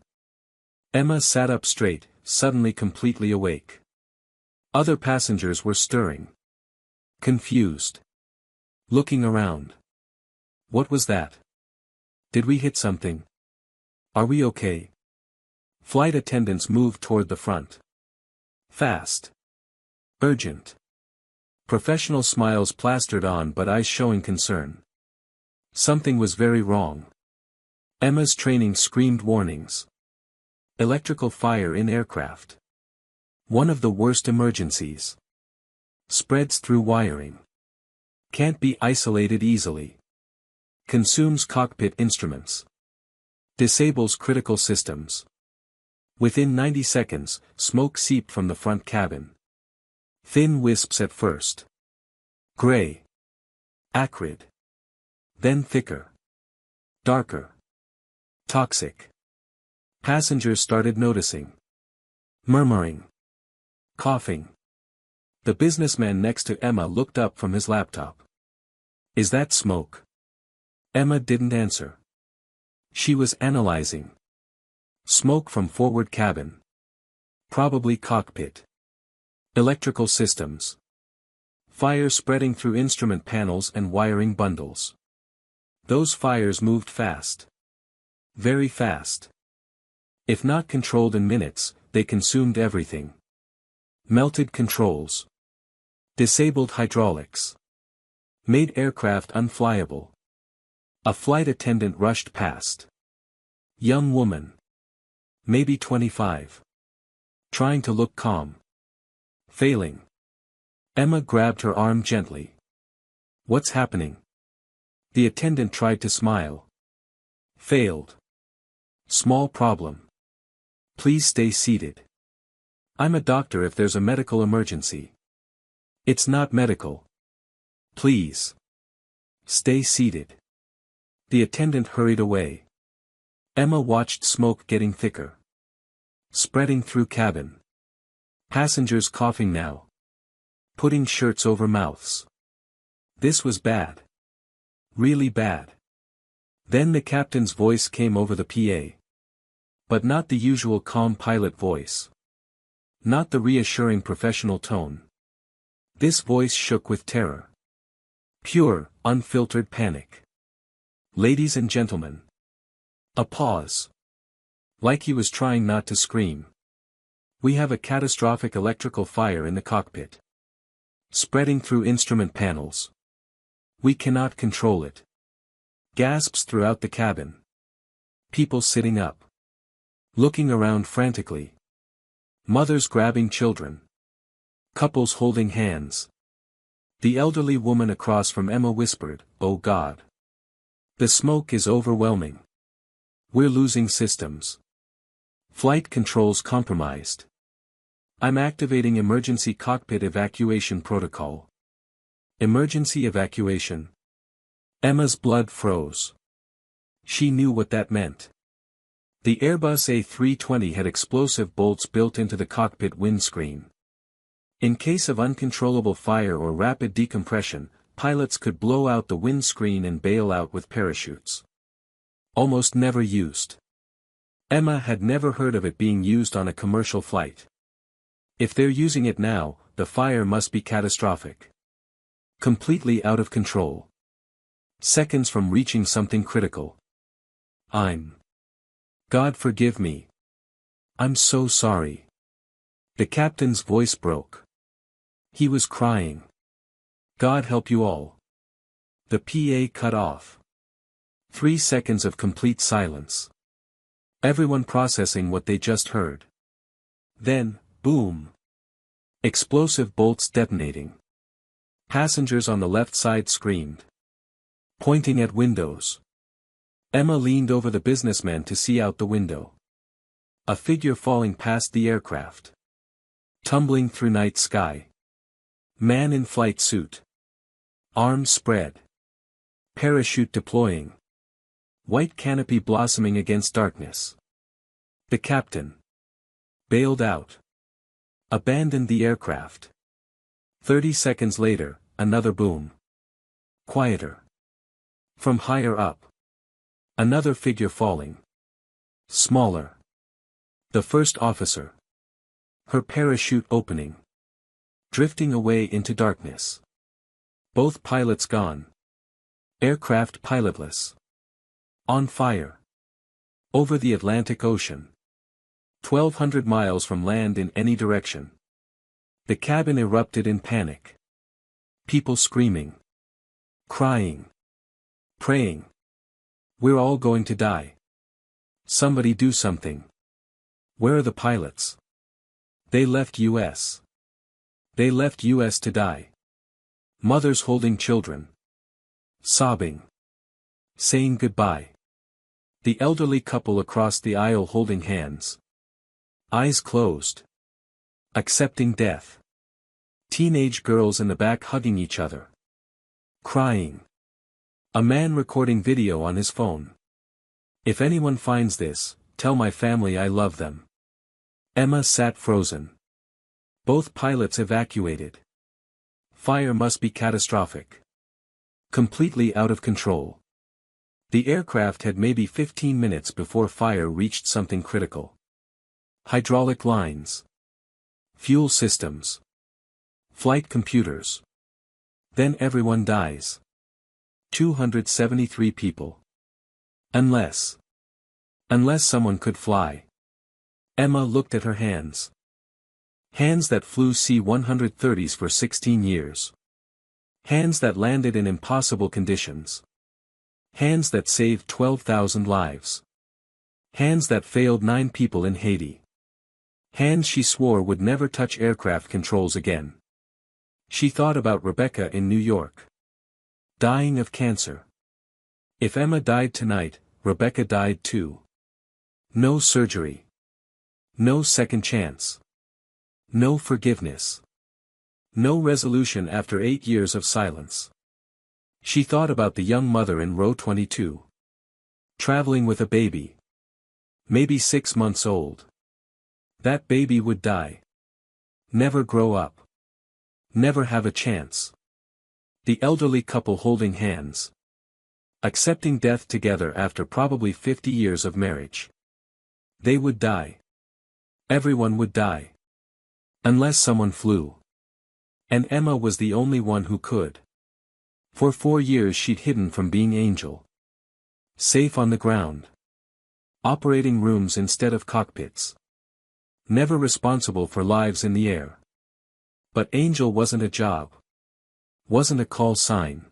Emma sat up straight, suddenly completely awake. Other passengers were stirring. Confused. Looking around. What was that? Did we hit something? Are we okay? Flight attendants moved toward the front. Fast. Urgent. Professional smiles plastered on but eyes showing concern. Something was very wrong. Emma's training screamed warnings. Electrical fire in aircraft. One of the worst emergencies. Spreads through wiring. Can't be isolated easily. Consumes cockpit instruments. Disables critical systems. Within 90 seconds, smoke seeped from the front cabin. Thin wisps at first. Gray. Acrid. Then thicker. Darker. Toxic. Passengers started noticing. Murmuring. Coughing. The businessman next to Emma looked up from his laptop. Is that smoke? Emma didn't answer. She was analyzing. Smoke from forward cabin. Probably cockpit. Electrical systems. Fire spreading through instrument panels and wiring bundles. Those fires moved fast. Very fast. If not controlled in minutes, they consumed everything. Melted controls. Disabled hydraulics. Made aircraft unflyable. A flight attendant rushed past. Young woman. Maybe 25. Trying to look calm. Failing. Emma grabbed her arm gently. What's happening? The attendant tried to smile. Failed. Small problem. Please stay seated. I'm a doctor if there's a medical emergency. It's not medical. Please. Stay seated. The attendant hurried away. Emma watched smoke getting thicker. Spreading through cabin. Passengers coughing now. Putting shirts over mouths. This was bad. Really bad. Then the captain's voice came over the PA. But not the usual calm pilot voice. Not the reassuring professional tone. This voice shook with terror. Pure, unfiltered panic. Ladies and gentlemen. A pause. Like he was trying not to scream. We have a catastrophic electrical fire in the cockpit. Spreading through instrument panels. We cannot control it. Gasps throughout the cabin. People sitting up. Looking around frantically. Mothers grabbing children. Couples holding hands. The elderly woman across from Emma whispered, "Oh God. The smoke is overwhelming. We're losing systems. Flight controls compromised. I'm activating emergency cockpit evacuation protocol." Emergency evacuation. Emma's blood froze. She knew what that meant. The Airbus A320 had explosive bolts built into the cockpit windscreen. In case of uncontrollable fire or rapid decompression, pilots could blow out the windscreen and bail out with parachutes. Almost never used. Emma had never heard of it being used on a commercial flight. If they're using it now, the fire must be catastrophic. Completely out of control. Seconds from reaching something critical. God forgive me. I'm so sorry. The captain's voice broke. He was crying. God help you all. The PA cut off. 3 seconds of complete silence. Everyone processing what they just heard. Then, boom. Explosive bolts detonating. Passengers on the left side screamed. Pointing at windows. Emma leaned over the businessman to see out the window. A figure falling past the aircraft. Tumbling through night sky. Man in flight suit. Arms spread. Parachute deploying. White canopy blossoming against darkness. The captain. Bailed out. Abandoned the aircraft. 30 seconds later, another boom. Quieter. From higher up. Another figure falling. Smaller. The first officer. Her parachute opening. Drifting away into darkness. Both pilots gone. Aircraft pilotless. On fire. Over the Atlantic Ocean. 1,200 miles from land in any direction. The cabin erupted in panic. People screaming. Crying. Praying. We're all going to die. Somebody do something. Where are the pilots? They left US. They left US to die. Mothers holding children. Sobbing. Saying goodbye. The elderly couple across the aisle holding hands. Eyes closed. Accepting death. Teenage girls in the back hugging each other. Crying. A man recording video on his phone. If anyone finds this, tell my family I love them. Emma sat frozen. Both pilots evacuated. Fire must be catastrophic. Completely out of control. The aircraft had maybe 15 minutes before fire reached something critical. Hydraulic lines. Fuel systems. Flight computers. Then everyone dies. 273 people. Unless someone could fly. Emma looked at her hands. Hands that flew C-130s for 16 years. Hands that landed in impossible conditions. Hands that saved 12,000 lives. Hands that failed 9 people in Haiti. Hands she swore would never touch aircraft controls again. She thought about Rebecca in New York. Dying of cancer. If Emma died tonight, Rebecca died too. No surgery. No second chance. No forgiveness. No resolution after 8 years of silence. She thought about the young mother in row 22. Traveling with a baby. Maybe 6 months old. That baby would die. Never grow up. Never have a chance. The elderly couple holding hands. Accepting death together after probably 50 years of marriage. They would die. Everyone would die. Unless someone flew. And Emma was the only one who could. For 4 years she'd hidden from being Angel. Safe on the ground. Operating rooms instead of cockpits. Never responsible for lives in the air. But Angel wasn't a job. Wasn't a call sign.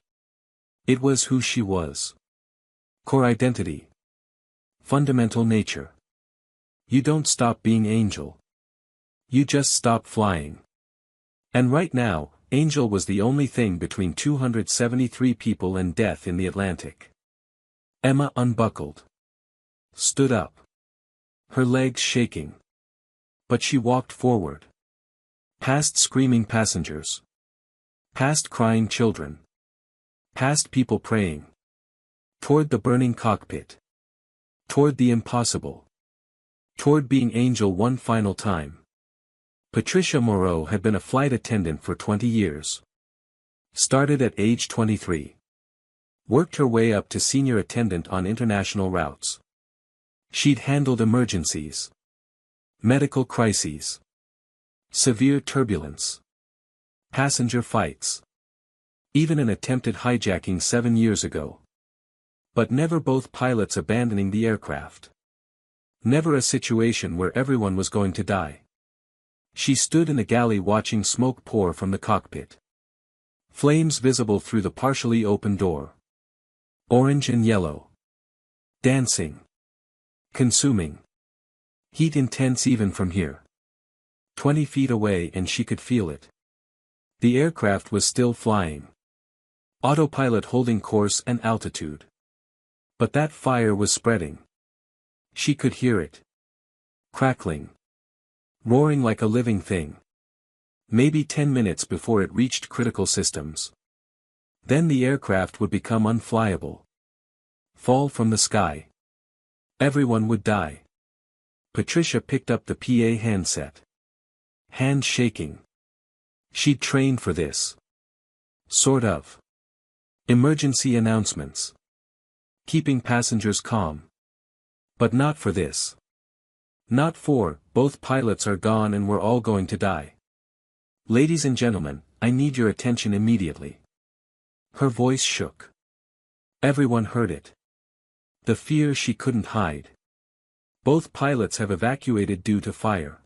It was who she was. Core identity. Fundamental nature. You don't stop being Angel. You just stop flying. And right now, Angel was the only thing between 273 people and death in the Atlantic. Emma unbuckled. Stood up. Her legs shaking. But she walked forward. Past screaming passengers. Past crying children. Past people praying. Toward the burning cockpit. Toward the impossible. Toward being Angel one final time. Patricia Moreau had been a flight attendant for 20 years. Started at age 23. Worked her way up to senior attendant on international routes. She'd handled emergencies, medical crises, severe turbulence, passenger fights, even an attempted hijacking 7 years ago. But never both pilots abandoning the aircraft. Never a situation where everyone was going to die. She stood in the galley watching smoke pour from the cockpit. Flames visible through the partially open door. Orange and yellow. Dancing. Consuming. Heat intense even from here. 20 feet away and she could feel it. The aircraft was still flying. Autopilot holding course and altitude. But that fire was spreading. She could hear it. Crackling. Roaring like a living thing. Maybe 10 minutes before it reached critical systems. Then the aircraft would become unflyable. Fall from the sky. Everyone would die. Patricia picked up the PA handset. Hands shaking. She'd trained for this. Sort of. Emergency announcements. Keeping passengers calm. But not for this. Not for, both pilots are gone and we're all going to die. Ladies and gentlemen, I need your attention immediately. Her voice shook. Everyone heard it. The fear she couldn't hide. Both pilots have evacuated due to fire.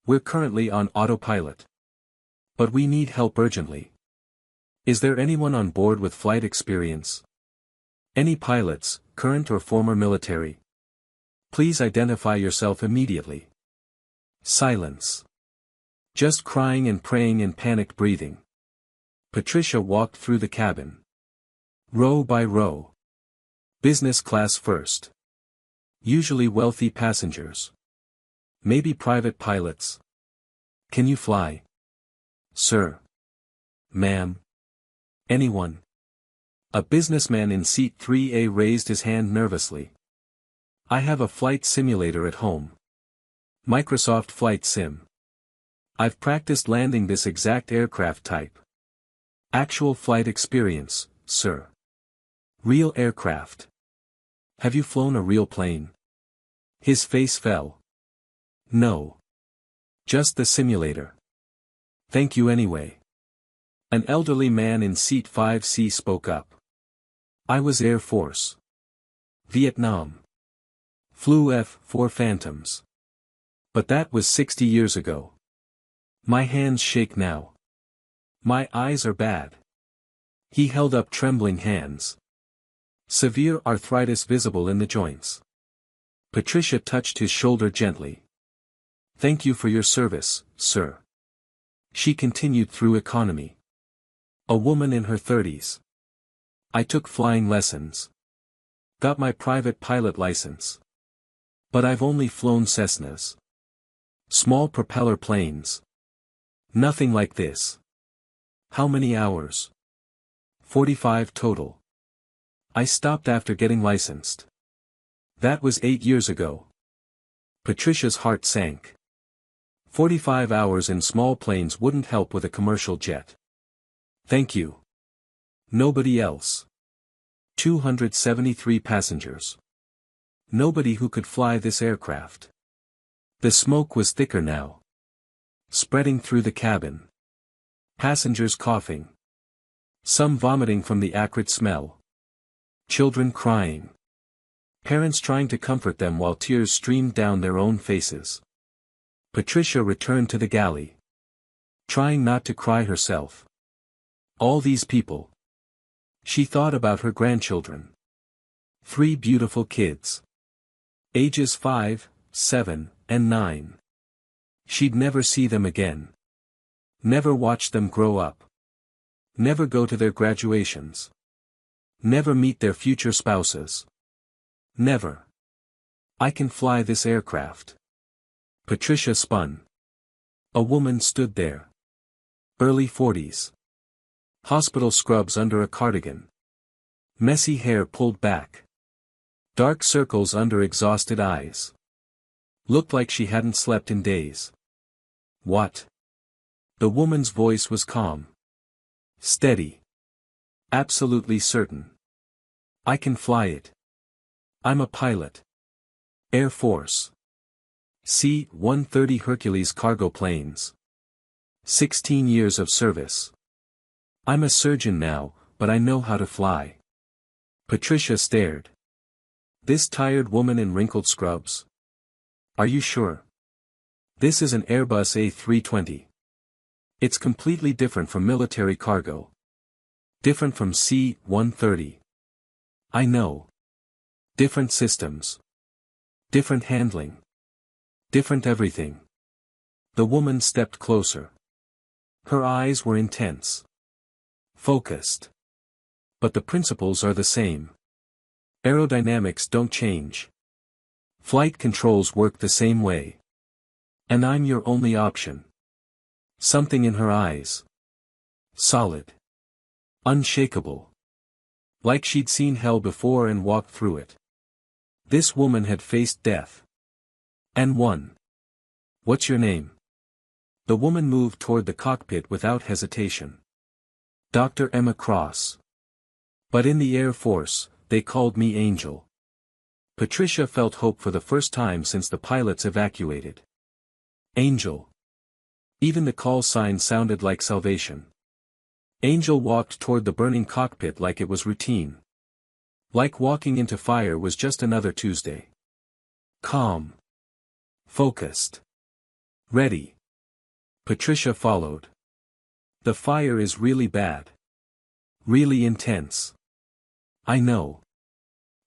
We're currently on autopilot. But we need help urgently. Is there anyone on board with flight experience? Any pilots, current or former military? Please identify yourself immediately. Silence. Just crying and praying and panicked breathing. Patricia walked through the cabin. Row by row. Business class first. Usually wealthy passengers. Maybe private pilots. Can you fly? Sir. Ma'am. Anyone? A businessman in seat 3A raised his hand nervously. I have a flight simulator at home. Microsoft Flight Sim. I've practiced landing this exact aircraft type. Actual flight experience, sir. Real aircraft. Have you flown a real plane? His face fell. No. Just the simulator. Thank you anyway. An elderly man in seat 5C spoke up. I was Air Force. Vietnam. Flew F-4 Phantoms. But that was 60 years ago. My hands shake now. My eyes are bad. He held up trembling hands. Severe arthritis visible in the joints. Patricia touched his shoulder gently. Thank you for your service, sir. She continued through economy. A woman in her 30s. I took flying lessons. Got my private pilot license. But I've only flown Cessnas. Small propeller planes. Nothing like this. How many hours? 45 total. I stopped after getting licensed. That was 8 years ago. Patricia's heart sank. 45 hours in small planes wouldn't help with a commercial jet. Thank you. Nobody else. 273 passengers. Nobody who could fly this aircraft. The smoke was thicker now. Spreading through the cabin. Passengers coughing. Some vomiting from the acrid smell. Children crying. Parents trying to comfort them while tears streamed down their own faces. Patricia returned to the galley. Trying not to cry herself. All these people. She thought about her grandchildren. 3 beautiful kids. Ages 5, 7, and 9. She'd never see them again. Never watch them grow up. Never go to their graduations. Never meet their future spouses. Never. I can fly this aircraft. Patricia spun. A woman stood there. Early 40s. Hospital scrubs under a cardigan. Messy hair pulled back. Dark circles under exhausted eyes. Looked like she hadn't slept in days. What? The woman's voice was calm. Steady. Absolutely certain. I can fly it. I'm a pilot. Air Force. C-130 Hercules cargo planes. 16 years of service. I'm a surgeon now, but I know how to fly. Patricia stared. This tired woman in wrinkled scrubs? Are you sure? This is an Airbus A320. It's completely different from military cargo. Different from C-130. I know. Different systems. Different handling. Different everything. The woman stepped closer. Her eyes were intense. Focused. But the principles are the same. Aerodynamics don't change. Flight controls work the same way. And I'm your only option. Something in her eyes. Solid. Unshakable. Like she'd seen hell before and walked through it. This woman had faced death. And won. What's your name? The woman moved toward the cockpit without hesitation. Dr. Emma Cross. But in the Air Force, they called me Angel. Patricia felt hope for the first time since the pilots evacuated. Angel. Even the call sign sounded like salvation. Angel walked toward the burning cockpit like it was routine. Like walking into fire was just another Tuesday. Calm. Focused. Ready. Patricia followed. The fire is really bad. Really intense. I know.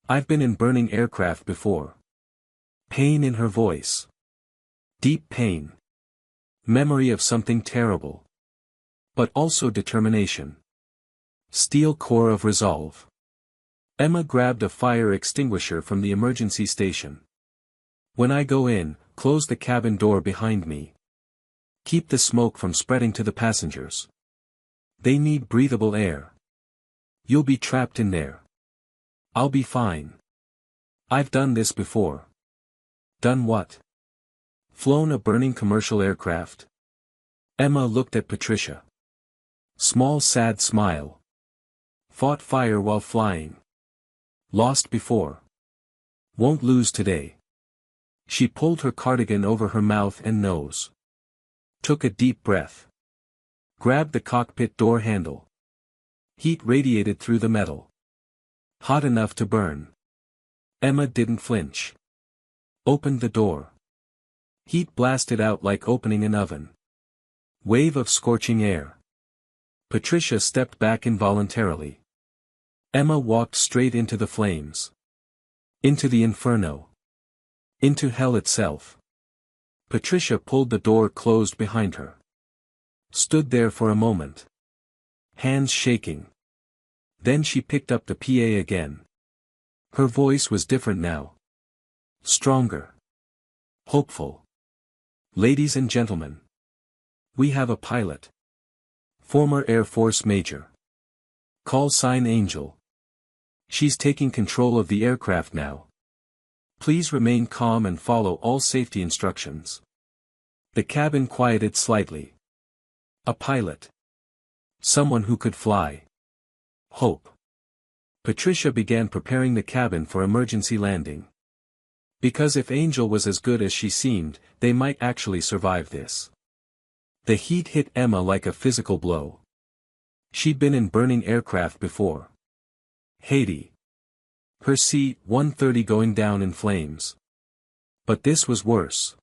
I've been in burning aircraft before. Pain in her voice. Deep pain. Memory of something terrible. But also determination. Steel core of resolve. Emma grabbed a fire extinguisher from the emergency station. When I go in, close the cabin door behind me. Keep the smoke from spreading to the passengers. They need breathable air. You'll be trapped in there. I'll be fine. I've done this before. Done what? Flown a burning commercial aircraft? Emma looked at Patricia. Small sad smile. Fought fire while flying. Lost before. Won't lose today. She pulled her cardigan over her mouth and nose. Took a deep breath. Grabbed the cockpit door handle. Heat radiated through the metal. Hot enough to burn. Emma didn't flinch. Opened the door. Heat blasted out like opening an oven. Wave of scorching air. Patricia stepped back involuntarily. Emma walked straight into the flames. Into the inferno. Into hell itself. Patricia pulled the door closed behind her. Stood there for a moment. Hands shaking. Then she picked up the PA again. Her voice was different now. Stronger. Hopeful. Ladies and gentlemen. We have a pilot. Former Air Force Major. Call sign Angel. She's taking control of the aircraft now. Please remain calm and follow all safety instructions. The cabin quieted slightly. A pilot. Someone who could fly. Hope. Patricia began preparing the cabin for emergency landing. Because if Angel was as good as she seemed, they might actually survive this. The heat hit Emma like a physical blow. She'd been in burning aircraft before. Haiti. Her C-130 going down in flames. But this was worse.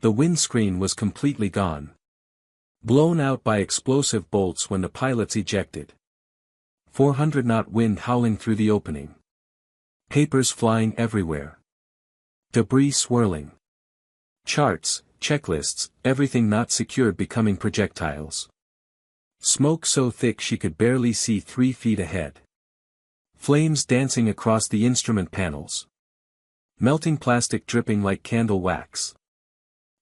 The windscreen was completely gone. Blown out by explosive bolts when the pilots ejected. 400-knot wind howling through the opening. Papers flying everywhere. Debris swirling. Charts, checklists, everything not secured becoming projectiles. Smoke so thick she could barely see 3 feet ahead. Flames dancing across the instrument panels. Melting plastic dripping like candle wax.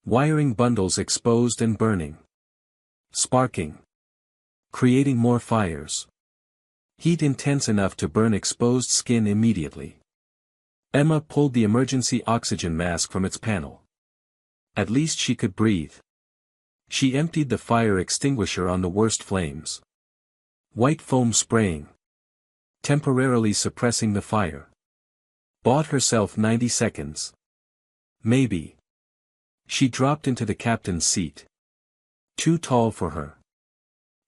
Wiring bundles exposed and burning. Sparking. Creating more fires. Heat intense enough to burn exposed skin immediately. Emma pulled the emergency oxygen mask from its panel. At least she could breathe. She emptied the fire extinguisher on the worst flames. White foam spraying. Temporarily suppressing the fire. Bought herself 90 seconds. Maybe. She dropped into the captain's seat. Too tall for her.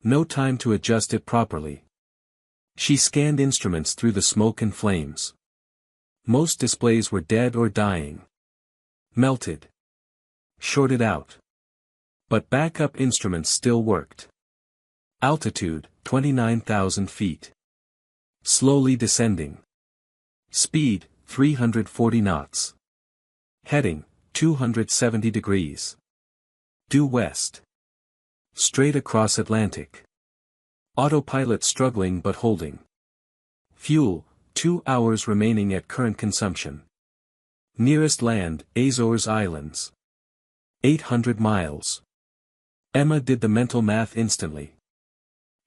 No time to adjust it properly. She scanned instruments through the smoke and flames. Most displays were dead or dying. Melted. Shorted out. But backup instruments still worked. Altitude, 29,000 feet. Slowly descending. Speed, 340 knots. Heading, 270 degrees. Due west. Straight across Atlantic. Autopilot struggling but holding. Fuel, 2 hours remaining at current consumption. Nearest land, Azores Islands. 800 miles. Emma did the mental math instantly.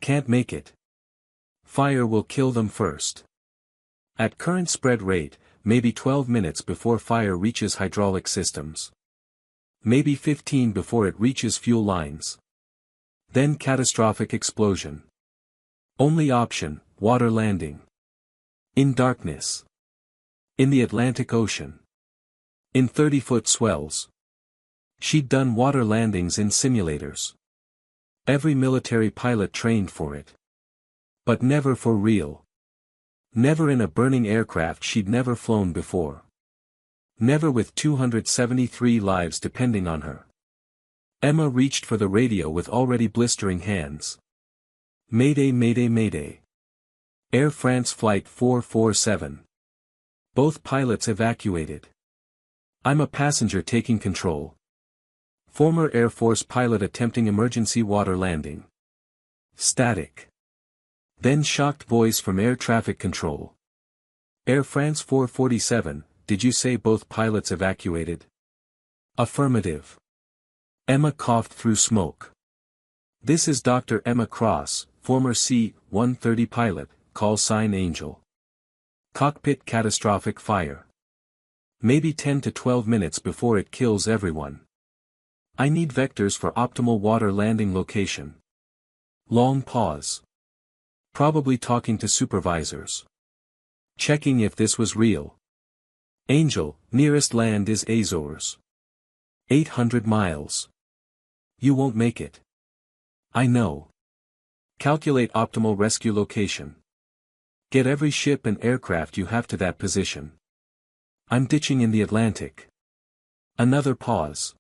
Can't make it. Fire will kill them first. At current spread rate, maybe 12 minutes before fire reaches hydraulic systems. Maybe 15 before it reaches fuel lines. Then catastrophic explosion. Only option, water landing. In darkness. In the Atlantic Ocean. In 30-foot swells. She'd done water landings in simulators. Every military pilot trained for it. But never for real. Never in a burning aircraft she'd never flown before. Never with 273 lives depending on her. Emma reached for the radio with already blistering hands. Mayday, mayday, mayday. Air France Flight 447. Both pilots evacuated. I'm a passenger taking control. Former Air Force pilot attempting emergency water landing. Static. Then shocked voice from air traffic control. Air France 447, did you say both pilots evacuated? Affirmative. Emma coughed through smoke. This is Dr. Emma Cross, former C-130 pilot, call sign Angel. Cockpit catastrophic fire. Maybe 10 to 12 minutes before it kills everyone. I need vectors for optimal water landing location. Long pause. Probably talking to supervisors. Checking if this was real. Angel, nearest land is Azores. 800 miles. You won't make it. I know. Calculate optimal rescue location. Get every ship and aircraft you have to that position. I'm ditching in the Atlantic. Another pause.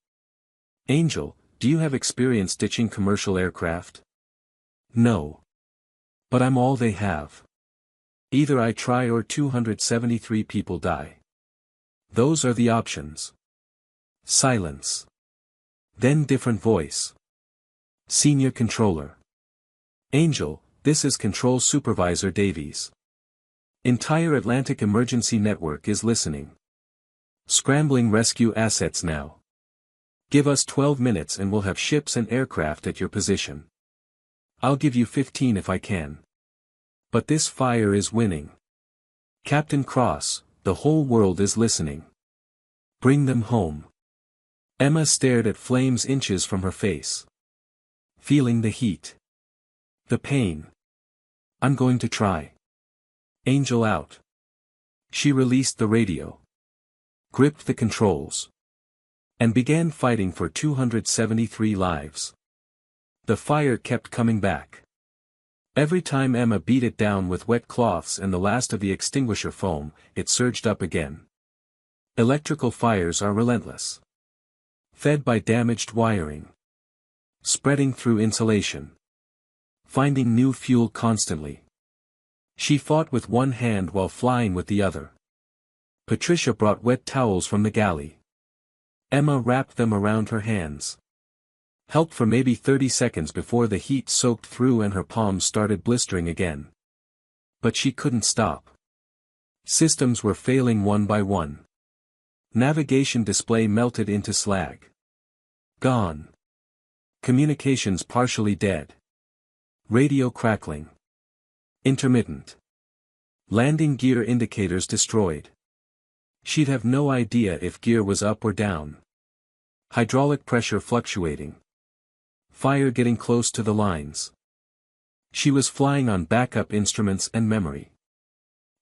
Angel, do you have experience ditching commercial aircraft? No. But I'm all they have. Either I try or 273 people die. Those are the options. Silence. Then different voice. Senior Controller. Angel, this is Control Supervisor Davies. Entire Atlantic Emergency Network is listening. Scrambling rescue assets now. Give us 12 minutes and we'll have ships and aircraft at your position. I'll give you 15 if I can. But this fire is winning. Captain Cross, the whole world is listening. Bring them home. Emma stared at flames inches from her face. Feeling the heat. The pain. I'm going to try. Angel out. She released the radio. Gripped the controls. And began fighting for 273 lives. The fire kept coming back. Every time Emma beat it down with wet cloths and the last of the extinguisher foam, it surged up again. Electrical fires are relentless. Fed by damaged wiring. Spreading through insulation. Finding new fuel constantly. She fought with one hand while flying with the other. Patricia brought wet towels from the galley. Emma wrapped them around her hands. Helped for maybe 30 seconds before the heat soaked through and her palms started blistering again. But she couldn't stop. Systems were failing one by one. Navigation display melted into slag. Gone. Communications partially dead. Radio crackling. Intermittent. Landing gear indicators destroyed. She'd have no idea if gear was up or down. Hydraulic pressure fluctuating. Fire getting close to the lines. She was flying on backup instruments and memory.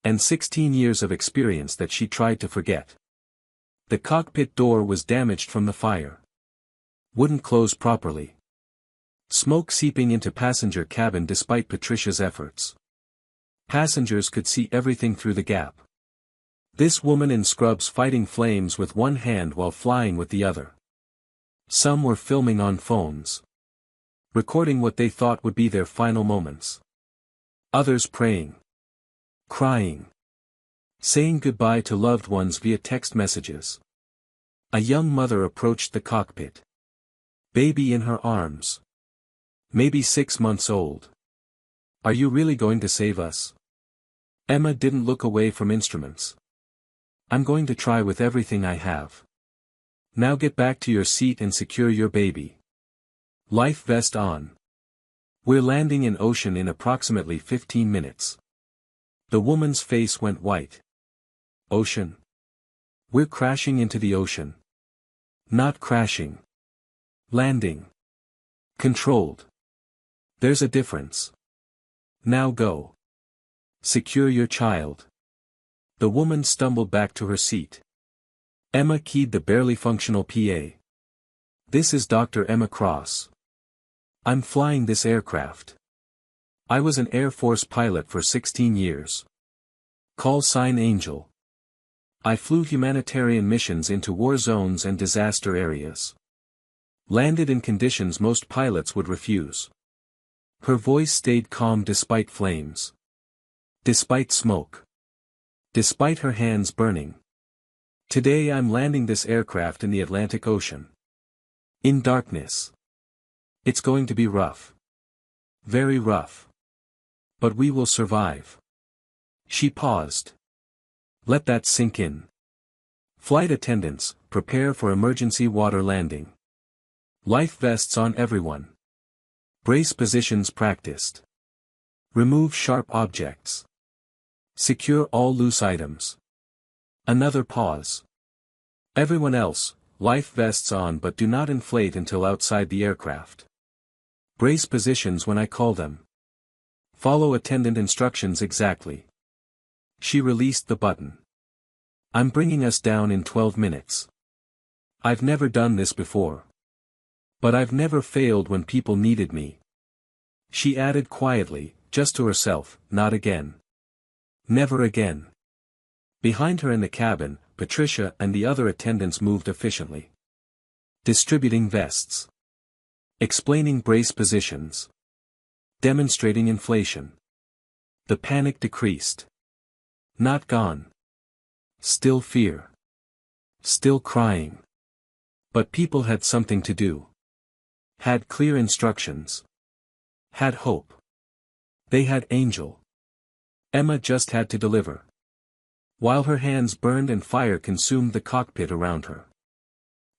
And 16 years of experience that she tried to forget. The cockpit door was damaged from the fire. Wouldn't close properly. Smoke seeping into passenger cabin despite Patricia's efforts. Passengers could see everything through the gap. This woman in scrubs fighting flames with one hand while flying with the other. Some were filming on phones. Recording what they thought would be their final moments. Others praying. Crying. Saying goodbye to loved ones via text messages. A young mother approached the cockpit. Baby in her arms. Maybe 6 months old. Are you really going to save us? Emma didn't look away from instruments. I'm going to try with everything I have. Now get back to your seat and secure your baby. Life vest on. We're landing in ocean in approximately 15 minutes. The woman's face went white. Ocean. We're crashing into the ocean. Not crashing. Landing. Controlled. There's a difference. Now go. Secure your child. The woman stumbled back to her seat. Emma keyed the barely functional PA. This is Dr. Emma Cross. I'm flying this aircraft. I was an Air Force pilot for 16 years. Call sign Angel. I flew humanitarian missions into war zones and disaster areas. Landed in conditions most pilots would refuse. Her voice stayed calm despite flames. Despite smoke. Despite her hands burning. Today I'm landing this aircraft in the Atlantic Ocean. In darkness. It's going to be rough. Very rough. But we will survive. She paused. Let that sink in. Flight attendants, prepare for emergency water landing. Life vests on everyone. Brace positions practiced. Remove sharp objects. Secure all loose items. Another pause. Everyone else, life vests on but do not inflate until outside the aircraft. Brace positions when I call them. Follow attendant instructions exactly. She released the button. I'm bringing us down in 12 minutes. I've never done this before. But I've never failed when people needed me. She added quietly, just to herself, not again. Never again. Behind her in the cabin, Patricia and the other attendants moved efficiently. Distributing vests. Explaining brace positions. Demonstrating inflation. The panic decreased. Not gone. Still fear. Still crying. But people had something to do. Had clear instructions. Had hope. They had Angel. Emma just had to deliver. While her hands burned and fire consumed the cockpit around her.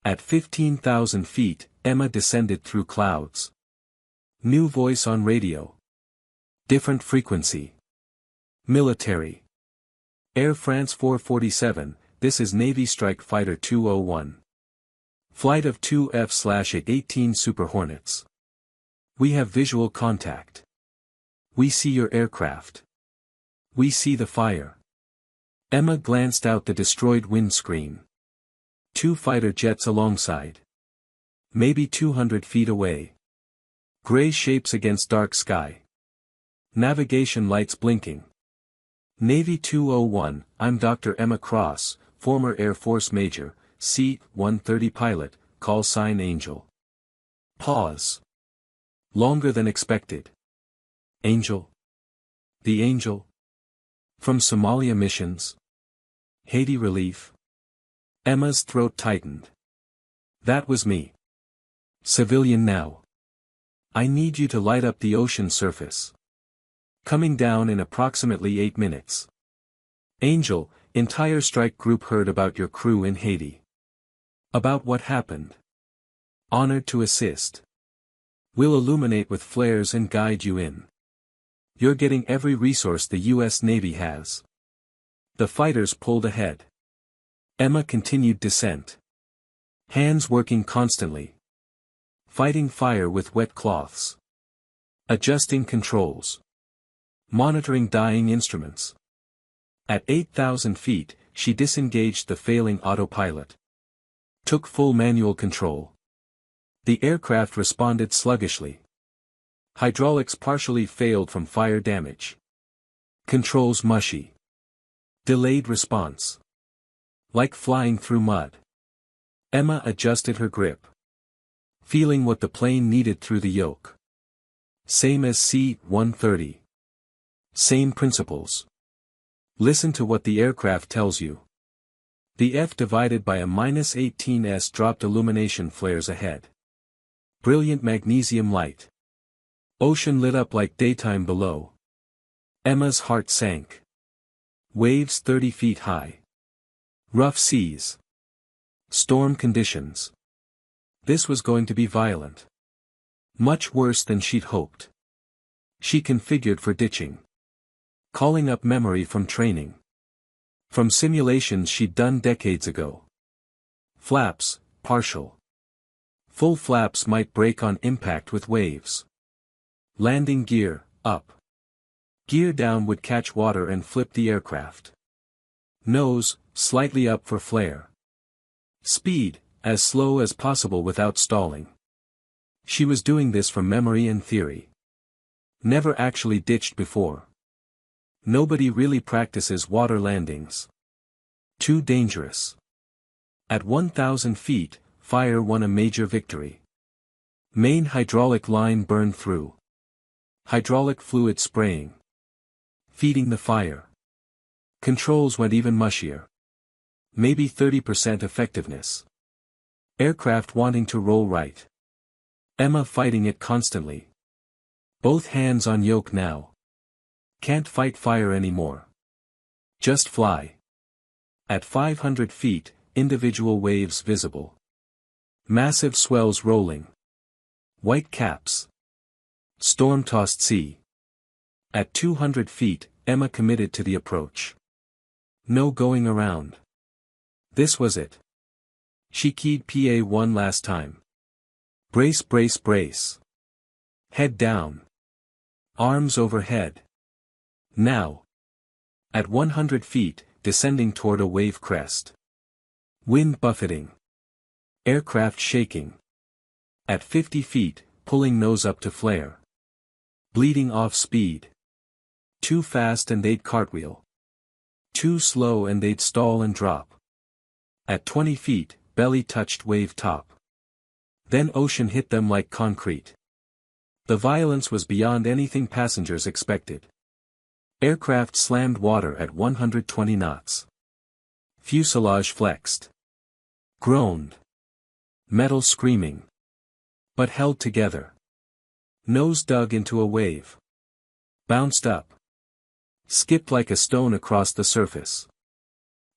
At 15,000 feet, Emma descended through clouds. New voice on radio. Different frequency. Military. Air France 447, this is Navy Strike Fighter 201. Flight of 2 F/A-18 Super Hornets. We have visual contact. We see your aircraft. We see the fire. Emma glanced out the destroyed windscreen. 2 fighter jets alongside. Maybe 200 feet away. Gray shapes against dark sky. Navigation lights blinking. Navy 201, I'm Dr. Emma Cross, former Air Force Major, C-130 pilot, call sign Angel. Pause. Longer than expected. Angel? The Angel? From Somalia missions? Haiti relief? Emma's throat tightened. That was me. Civilian now. I need you to light up the ocean surface. Coming down in approximately 8 minutes. Angel, entire strike group heard about your crew in Haiti. About what happened. Honored to assist. We'll illuminate with flares and guide you in. You're getting every resource the U.S. Navy has. The fighters pulled ahead. Emma continued descent. Hands working constantly. Fighting fire with wet cloths. Adjusting controls. Monitoring dying instruments. At 8,000 feet, she disengaged the failing autopilot. Took full manual control. The aircraft responded sluggishly. Hydraulics partially failed from fire damage. Controls mushy. Delayed response. Like flying through mud. Emma adjusted her grip. Feeling what the plane needed through the yoke. Same as C-130. Same principles. Listen to what the aircraft tells you. The F divided by a -18s dropped illumination flares ahead. Brilliant magnesium light. Ocean lit up like daytime below. Emma's heart sank. Waves 30 feet high. Rough seas. Storm conditions. This was going to be violent. Much worse than she'd hoped. She configured for ditching. Calling up memory from training. From simulations she'd done decades ago. Flaps, partial. Full flaps might break on impact with waves. Landing gear, up. Gear down would catch water and flip the aircraft. Nose, slightly up for flare. Speed, as slow as possible without stalling. She was doing this from memory and theory. Never actually ditched before. Nobody really practices water landings. Too dangerous. At 1,000 feet, fire won a major victory. Main hydraulic line burned through. Hydraulic fluid spraying. Feeding the fire. Controls went even mushier. Maybe 30% effectiveness. Aircraft wanting to roll right. Emma fighting it constantly. Both hands on yoke now. Can't fight fire anymore. Just fly. At 500 feet, individual waves visible. Massive swells rolling. White caps. Storm-tossed sea. At 200 feet, Emma committed to the approach. No going around. This was it. She keyed PA1 last time. Brace, brace, brace. Head down. Arms overhead. Now. At 100 feet, descending toward a wave crest. Wind buffeting. Aircraft shaking. At 50 feet, pulling nose up to flare. Bleeding off speed. Too fast and they'd cartwheel. Too slow and they'd stall and drop. At 20 feet, belly touched wave top. Then ocean hit them like concrete. The violence was beyond anything passengers expected. Aircraft slammed water at 120 knots. Fuselage flexed. Groaned. Metal screaming. But held together. Nose dug into a wave. Bounced up. Skipped like a stone across the surface.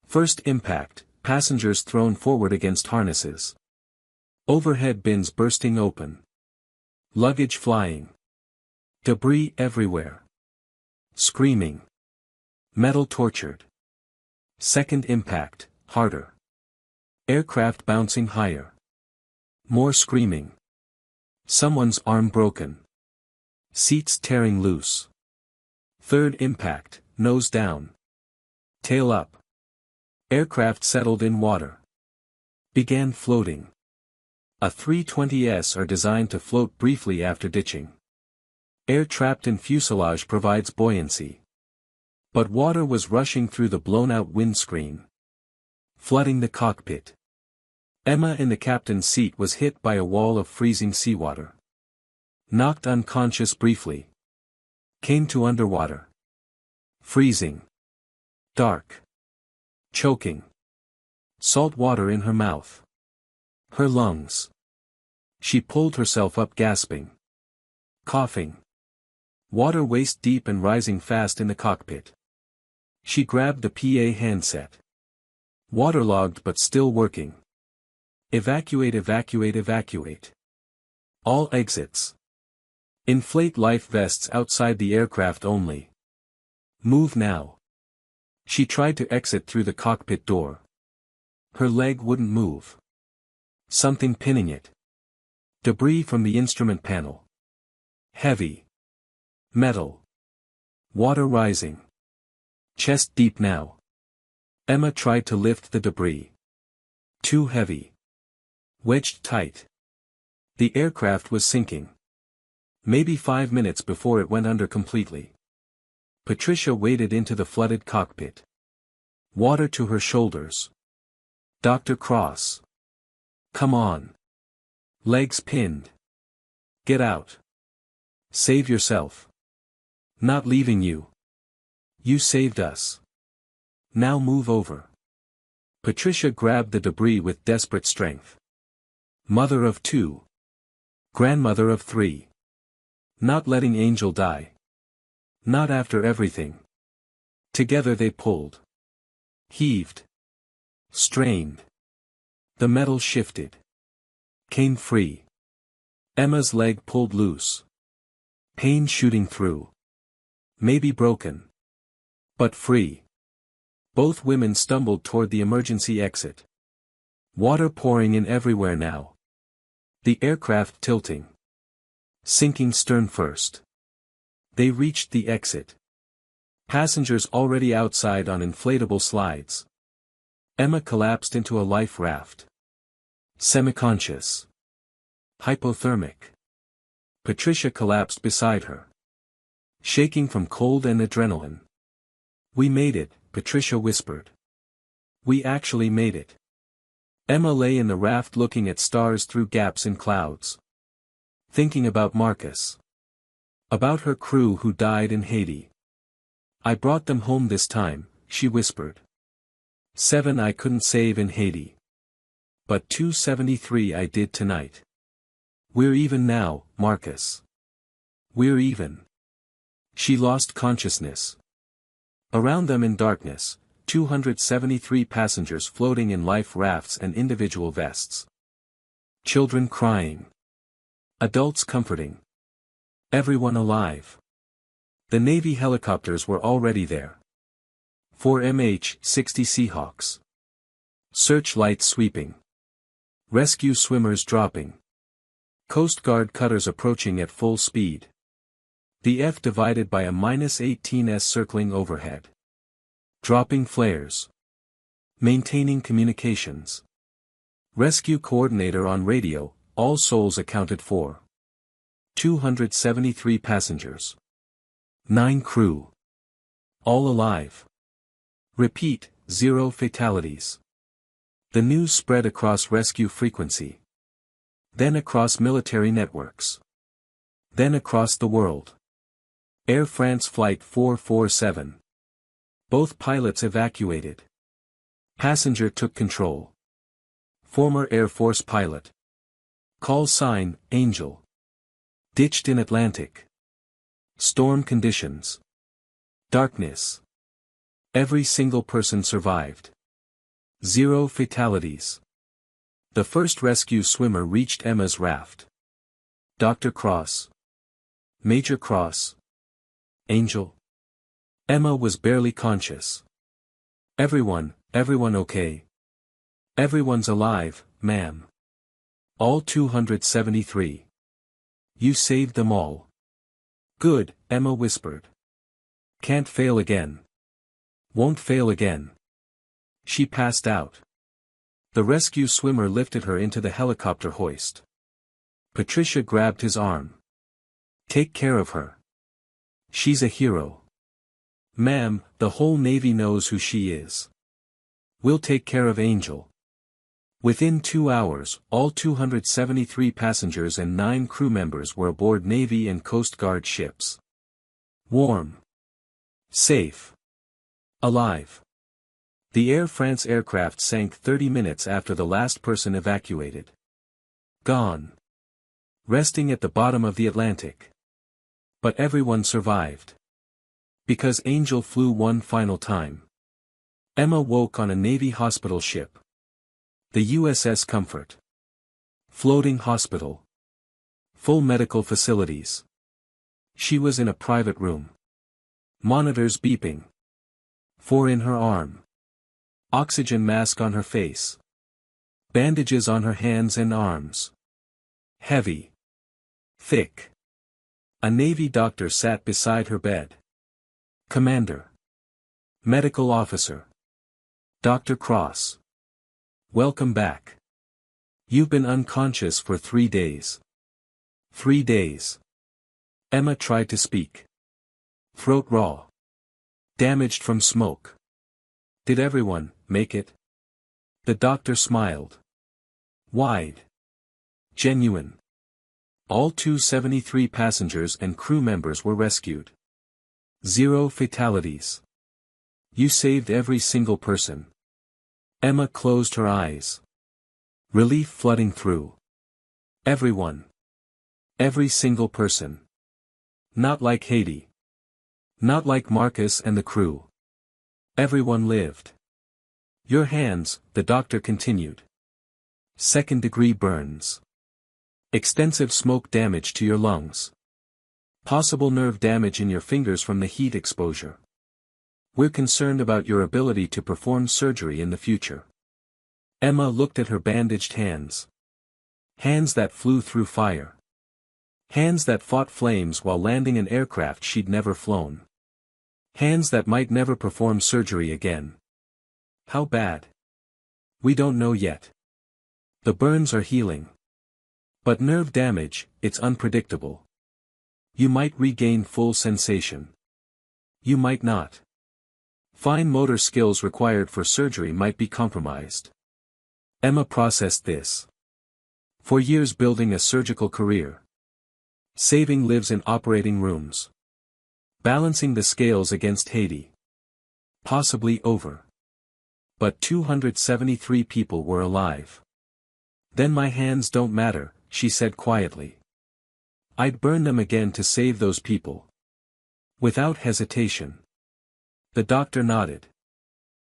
First impact, passengers thrown forward against harnesses. Overhead bins bursting open. Luggage flying. Debris everywhere. Screaming. Metal tortured. Second impact, harder. Aircraft bouncing higher. More screaming. Someone's arm broken. Seats tearing loose. Third impact, nose down. Tail up. Aircraft settled in water. Began floating. A320s are designed to float briefly after ditching. Air trapped in fuselage provides buoyancy. But water was rushing through the blown-out windscreen. Flooding the cockpit. Emma in the captain's seat was hit by a wall of freezing seawater. Knocked unconscious briefly. Came to underwater. Freezing. Dark. Choking. Salt water in her mouth. Her lungs. She pulled herself up gasping. Coughing. Water waist deep and rising fast in the cockpit. She grabbed the PA handset. Waterlogged but still working. Evacuate, evacuate, evacuate. All exits. Inflate life vests outside the aircraft only. Move now. She tried to exit through the cockpit door. Her leg wouldn't move. Something pinning it. Debris from the instrument panel. Heavy. Metal. Water rising. Chest deep now. Emma tried to lift the debris. Too heavy. Wedged tight. The aircraft was sinking. Maybe 5 minutes before it went under completely. Patricia waded into the flooded cockpit. Water to her shoulders. Dr. Cross. Come on. Legs pinned. Get out. Save yourself. Not leaving you. You saved us. Now move over. Patricia grabbed the debris with desperate strength. Mother of 2. Grandmother of 3. Not letting Angel die. Not after everything. Together they pulled. Heaved. Strained. The metal shifted. Came free. Emma's leg pulled loose. Pain shooting through. Maybe broken. But free. Both women stumbled toward the emergency exit. Water pouring in everywhere now. The aircraft tilting. Sinking stern first. They reached the exit. Passengers already outside on inflatable slides. Emma collapsed into a life raft. Semi-conscious. Hypothermic. Patricia collapsed beside her. Shaking from cold and adrenaline. We made it, Patricia whispered. We actually made it. Emma lay in the raft looking at stars through gaps in clouds. Thinking about Marcus. About her crew who died in Haiti. I brought them home this time, she whispered. 7 I couldn't save in Haiti. But 273 I did tonight. We're even now, Marcus. We're even. She lost consciousness. Around them in darkness, 273 passengers floating in life rafts and individual vests. Children crying. Adults comforting. Everyone alive. The Navy helicopters were already there. 4 MH-60 Seahawks. Searchlights sweeping. Rescue swimmers dropping. Coast Guard cutters approaching at full speed. The F divided by a -18s circling overhead. Dropping flares. Maintaining communications. Rescue coordinator on radio, all souls accounted for. 273 passengers. 9 crew. All alive. Repeat, 0 fatalities. The news spread across rescue frequency. Then across military networks. Then across the world. Air France Flight 447. Both pilots evacuated. Passenger took control. Former Air Force pilot. Call sign, Angel. Ditched in Atlantic. Storm conditions. Darkness. Every single person survived. 0 fatalities. The first rescue swimmer reached Emma's raft. Dr. Cross. Major Cross. Angel. Emma was barely conscious. Everyone okay? Everyone's alive, ma'am. All 273. You saved them all. Good, Emma whispered. Can't fail again. Won't fail again. She passed out. The rescue swimmer lifted her into the helicopter hoist. Patricia grabbed his arm. Take care of her. She's a hero. Ma'am, the whole Navy knows who she is. We'll take care of Angel. Within 2 hours, all 273 passengers and 9 crew members were aboard Navy and Coast Guard ships. Warm. Safe. Alive. The Air France aircraft sank 30 minutes after the last person evacuated. Gone. Resting at the bottom of the Atlantic. But everyone survived. Because Angel flew one final time. Emma woke on a Navy hospital ship. The USS Comfort. Floating hospital. Full medical facilities. She was in a private room. Monitors beeping. 4 in her arm. Oxygen mask on her face. Bandages on her hands and arms. Heavy. Thick. A Navy doctor sat beside her bed. Commander. Medical officer. Dr. Cross. Welcome back. You've been unconscious for 3 days. 3 days. Emma tried to speak. Throat raw. Damaged from smoke. Did everyone make it? The doctor smiled. Wide. Genuine. All 273 passengers and crew members were rescued. 0 fatalities. You saved every single person. Emma closed her eyes. Relief flooding through. Everyone. Every single person. Not like Haiti. Not like Marcus and the crew. Everyone lived. Your hands, the doctor continued. Second-degree burns. Extensive smoke damage to your lungs. Possible nerve damage in your fingers from the heat exposure. We're concerned about your ability to perform surgery in the future. Emma looked at her bandaged hands. Hands that flew through fire. Hands that fought flames while landing an aircraft she'd never flown. Hands that might never perform surgery again. How bad? We don't know yet. The burns are healing. But nerve damage, it's unpredictable. You might regain full sensation. You might not. Fine motor skills required for surgery might be compromised. Emma processed this. For years building a surgical career. Saving lives in operating rooms. Balancing the scales against Haiti. Possibly over. But 273 people were alive. Then my hands don't matter, she said quietly. I'd burn them again to save those people. Without hesitation. The doctor nodded.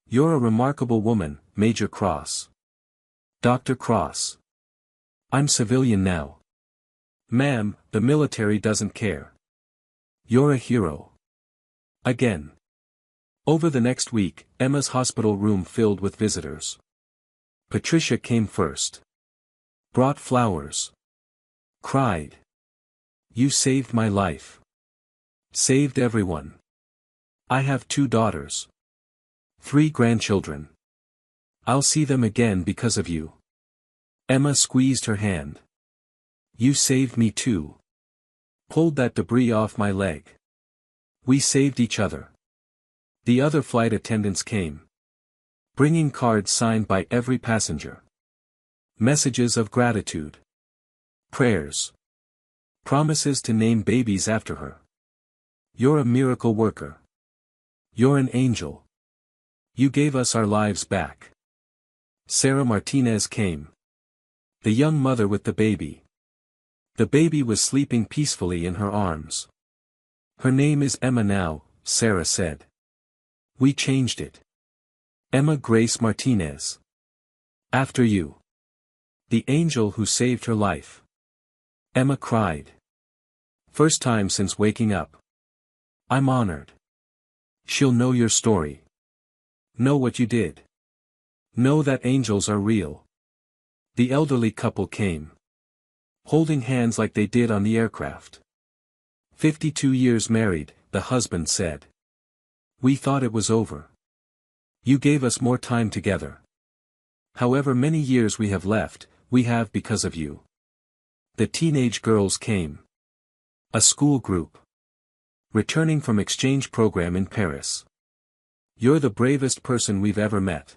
You're a remarkable woman, Major Cross. Dr. Cross. I'm civilian now. Ma'am, the military doesn't care. You're a hero. Again. Over the next week, Emma's hospital room filled with visitors. Patricia came first. Brought flowers. Cried. You saved my life. Saved everyone. I have 2 daughters. 3 grandchildren. I'll see them again because of you. Emma squeezed her hand. You saved me too. Pulled that debris off my leg. We saved each other. The other flight attendants came. Bringing cards signed by every passenger. Messages of gratitude. Prayers. Promises to name babies after her. You're a miracle worker. You're an angel. You gave us our lives back. Sarah Martinez came. The young mother with the baby. The baby was sleeping peacefully in her arms. Her name is Emma now, Sarah said. We changed it. Emma Grace Martinez. After you. The angel who saved her life. Emma cried. First time since waking up. I'm honored. She'll know your story. Know what you did. Know that angels are real. The elderly couple came. Holding hands like they did on the aircraft. 52 years married, the husband said. We thought it was over. You gave us more time together. However many years we have left, we have because of you. The teenage girls came. A school group. Returning from exchange program in Paris. You're the bravest person we've ever met.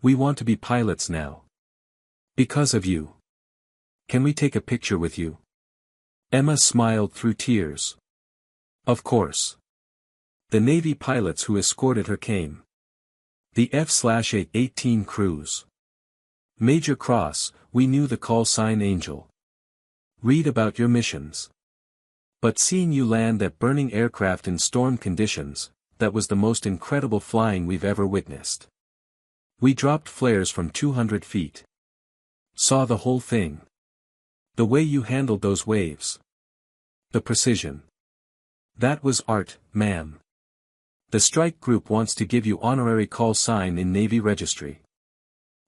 We want to be pilots now. Because of you. Can we take a picture with you? Emma smiled through tears. Of course. The Navy pilots who escorted her came. The F/A-18 crews. Major Cross, we knew the call sign Angel. Read about your missions. But seeing you land at burning aircraft in storm conditions, that was the most incredible flying we've ever witnessed. We dropped flares from 200 feet. Saw the whole thing. The way you handled those waves. The precision. That was art, ma'am. The strike group wants to give you honorary call sign in Navy registry.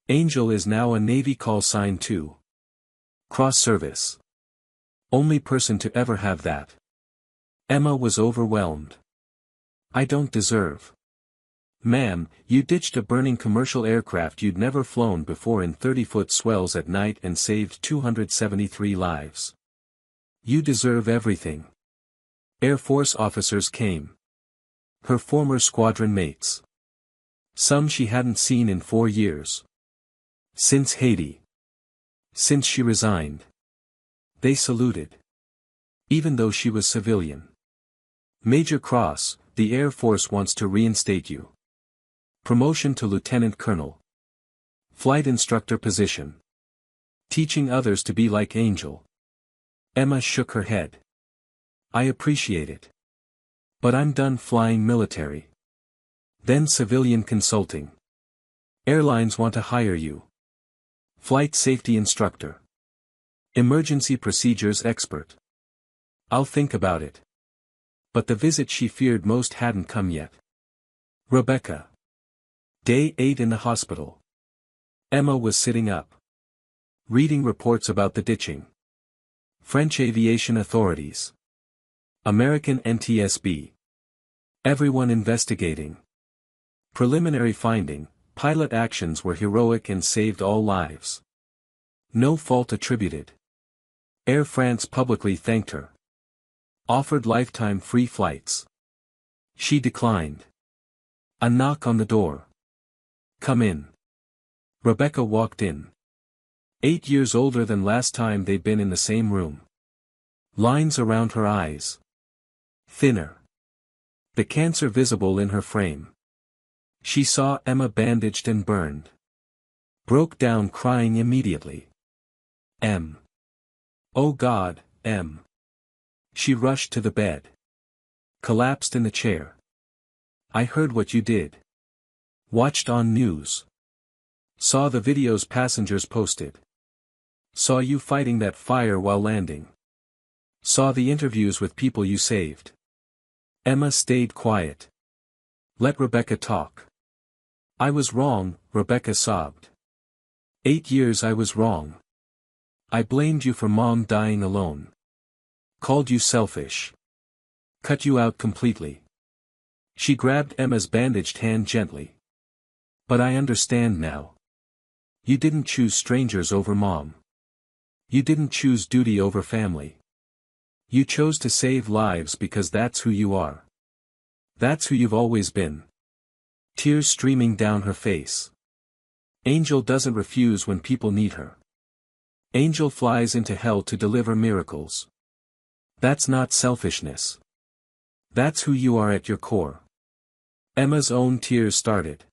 Angel is now a Navy call sign too. Cross-service. Only person to ever have that. Emma was overwhelmed. I don't deserve. Ma'am, you ditched a burning commercial aircraft you'd never flown before in 30-foot swells at night and saved 273 lives. You deserve everything. Air Force officers came. Her former squadron mates. Some she hadn't seen in 4 years. Since Haiti. Since she resigned. They saluted. Even though she was civilian. Major Cross, the Air Force wants to reinstate you. Promotion to Lieutenant Colonel. Flight instructor position. Teaching others to be like Angel. Emma shook her head. I appreciate it. But I'm done flying military. Then civilian consulting. Airlines want to hire you. Flight safety instructor. Emergency procedures expert. I'll think about it. But the visit she feared most hadn't come yet. Rebecca. Day 8 in the hospital. Emma was sitting up. Reading reports about the ditching. French aviation authorities. American NTSB. Everyone investigating. Preliminary finding, pilot actions were heroic and saved all lives. No fault attributed. Air France publicly thanked her. Offered lifetime free flights. She declined. A knock on the door. Come in. Rebecca walked in. 8 years older than last time they'd been in the same room. Lines around her eyes. Thinner. The cancer visible in her frame. She saw Emma bandaged and burned. Broke down crying immediately. Em. Oh God, Em. She rushed to the bed. Collapsed in the chair. I heard what you did. Watched on news. Saw the videos passengers posted. Saw you fighting that fire while landing. Saw the interviews with people you saved. Emma stayed quiet. Let Rebecca talk. I was wrong, Rebecca sobbed. 8 years I was wrong. I blamed you for Mom dying alone. Called you selfish. Cut you out completely. She grabbed Emma's bandaged hand gently. But I understand now. You didn't choose strangers over Mom. You didn't choose duty over family. You chose to save lives because that's who you are. That's who you've always been. Tears streaming down her face. Angel doesn't refuse when people need her. Angel flies into hell to deliver miracles. That's not selfishness. That's who you are at your core. Emma's own tears started.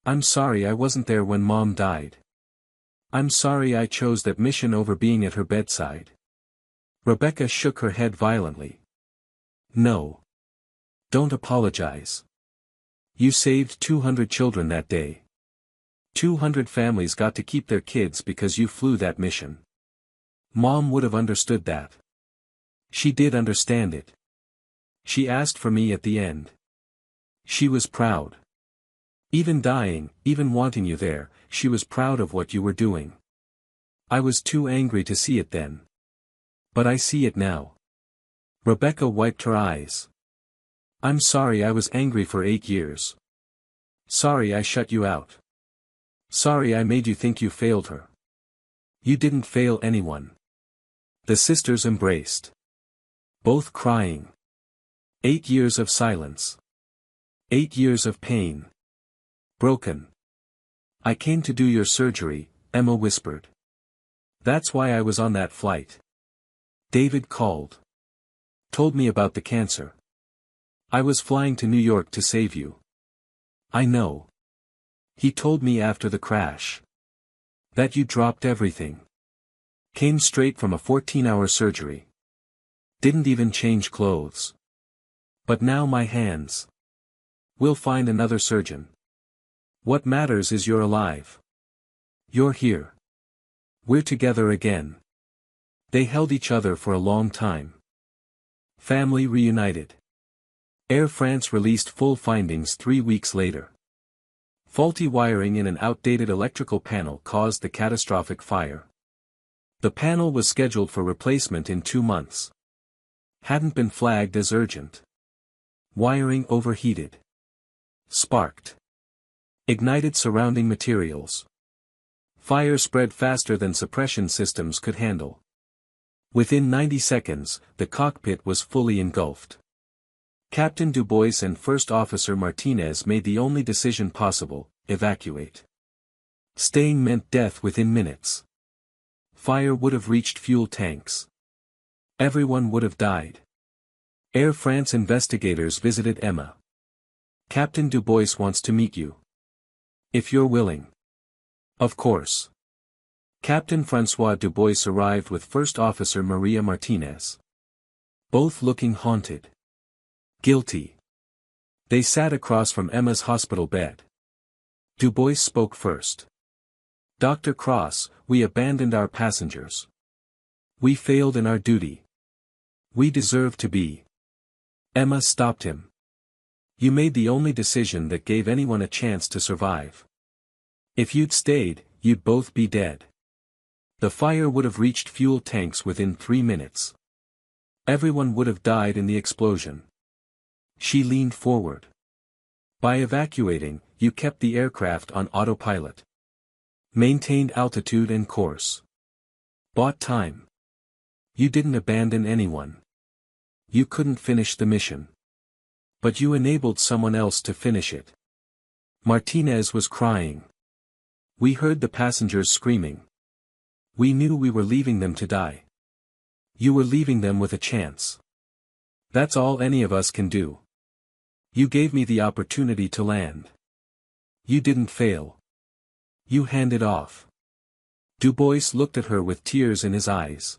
I'm sorry I wasn't there when Mom died. I'm sorry I chose that mission over being at her bedside. Rebecca shook her head violently. No. Don't apologize. You saved 200 children that day. 200 families got to keep their kids because you flew that mission. Mom would have understood that. She did understand it. She asked for me at the end. She was proud. Even dying, even wanting you there, she was proud of what you were doing. I was too angry to see it then. But I see it now. Rebecca wiped her eyes. I'm sorry I was angry for 8 years. Sorry I shut you out. Sorry I made you think you failed her. You didn't fail anyone. The sisters embraced. Both crying. 8 years of silence. 8 years of pain. Broken. I came to do your surgery, Emma whispered. That's why I was on that flight. David called. Told me about the cancer. I was flying to New York to save you. I know. He told me after the crash. That you dropped everything. Came straight from a 14-hour surgery. Didn't even change clothes. But now my hands. We'll find another surgeon. What matters is you're alive. You're here. We're together again. They held each other for a long time. Family reunited. Air France released full findings 3 weeks later. Faulty wiring in an outdated electrical panel caused the catastrophic fire. The panel was scheduled for replacement in 2 months. Hadn't been flagged as urgent. Wiring overheated. Sparked. Ignited surrounding materials. Fire spread faster than suppression systems could handle. Within 90 seconds, the cockpit was fully engulfed. Captain Dubois and First Officer Martinez made the only decision possible: evacuate. Staying meant death within minutes. Fire would have reached fuel tanks. Everyone would have died. Air France investigators visited Emma. Captain Dubois wants to meet you. If you're willing. Of course. Captain Francois Dubois arrived with First Officer Maria Martinez. Both looking haunted. Guilty. They sat across from Emma's hospital bed. Dubois spoke first. Dr. Cross, we abandoned our passengers. We failed in our duty. We deserve to be. Emma stopped him. You made the only decision that gave anyone a chance to survive. If you'd stayed, you'd both be dead. The fire would have reached fuel tanks within 3 minutes. Everyone would have died in the explosion. She leaned forward. By evacuating, you kept the aircraft on autopilot. Maintained altitude and course. Bought time. You didn't abandon anyone. You couldn't finish the mission. But you enabled someone else to finish it. Martinez was crying. We heard the passengers screaming. We knew we were leaving them to die. You were leaving them with a chance. That's all any of us can do. You gave me the opportunity to land. You didn't fail. You handed off. Dubois looked at her with tears in his eyes.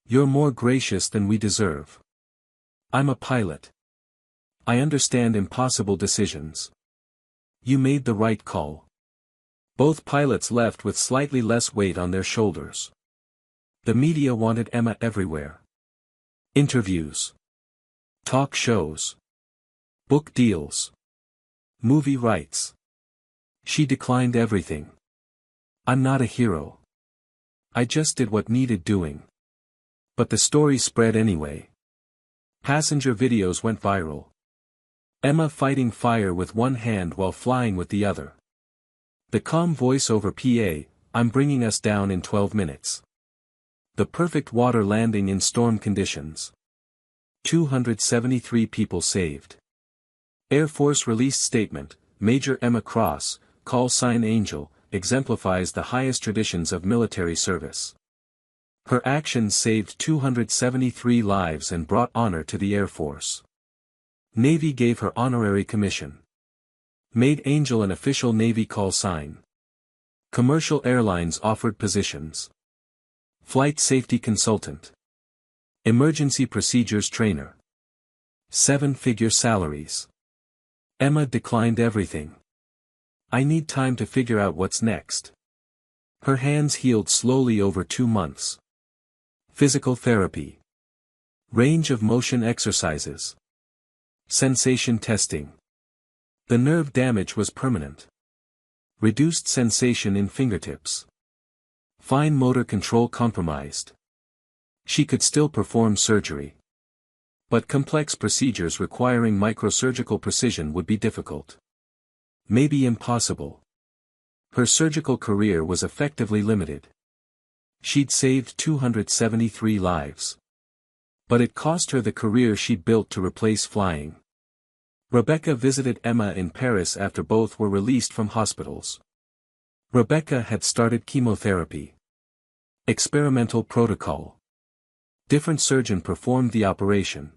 You're more gracious than we deserve. I'm a pilot. I understand impossible decisions. You made the right call. Both pilots left with slightly less weight on their shoulders. The media wanted Emma everywhere. Interviews. Talk shows. Book deals. Movie rights. She declined everything. I'm not a hero. I just did what needed doing. But the story spread anyway. Passenger videos went viral. Emma fighting fire with one hand while flying with the other. The calm voice over PA, I'm bringing us down in 12 minutes. The perfect water landing in storm conditions. 273 people saved. Air Force released statement, Major Emma Cross, call sign Angel, exemplifies the highest traditions of military service. Her actions saved 273 lives and brought honor to the Air Force. Navy gave her honorary commission. Made Angel an official Navy call sign. Commercial airlines offered positions. Flight safety consultant. Emergency procedures trainer. 7-figure salaries. Emma declined everything. I need time to figure out what's next. Her hands healed slowly over 2 months. Physical therapy. Range of motion exercises. Sensation testing. The nerve damage was permanent. Reduced sensation in fingertips. Fine motor control compromised. She could still perform surgery. But complex procedures requiring microsurgical precision would be difficult. Maybe impossible. Her surgical career was effectively limited. She'd saved 273 lives. But it cost her the career she'd built to replace flying. Rebecca visited Emma in Paris after both were released from hospitals. Rebecca had started chemotherapy. Experimental protocol. Different surgeon performed the operation.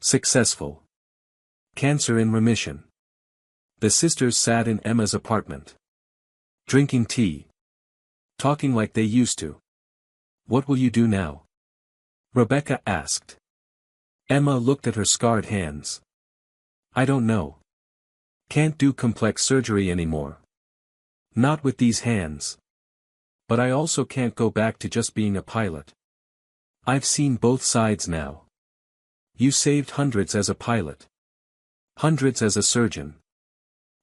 Successful. Cancer in remission. The sisters sat in Emma's apartment. Drinking tea. Talking like they used to. What will you do now? Rebecca asked. Emma looked at her scarred hands. I don't know. Can't do complex surgery anymore. Not with these hands. But I also can't go back to just being a pilot. I've seen both sides now. You saved hundreds as a pilot. Hundreds as a surgeon.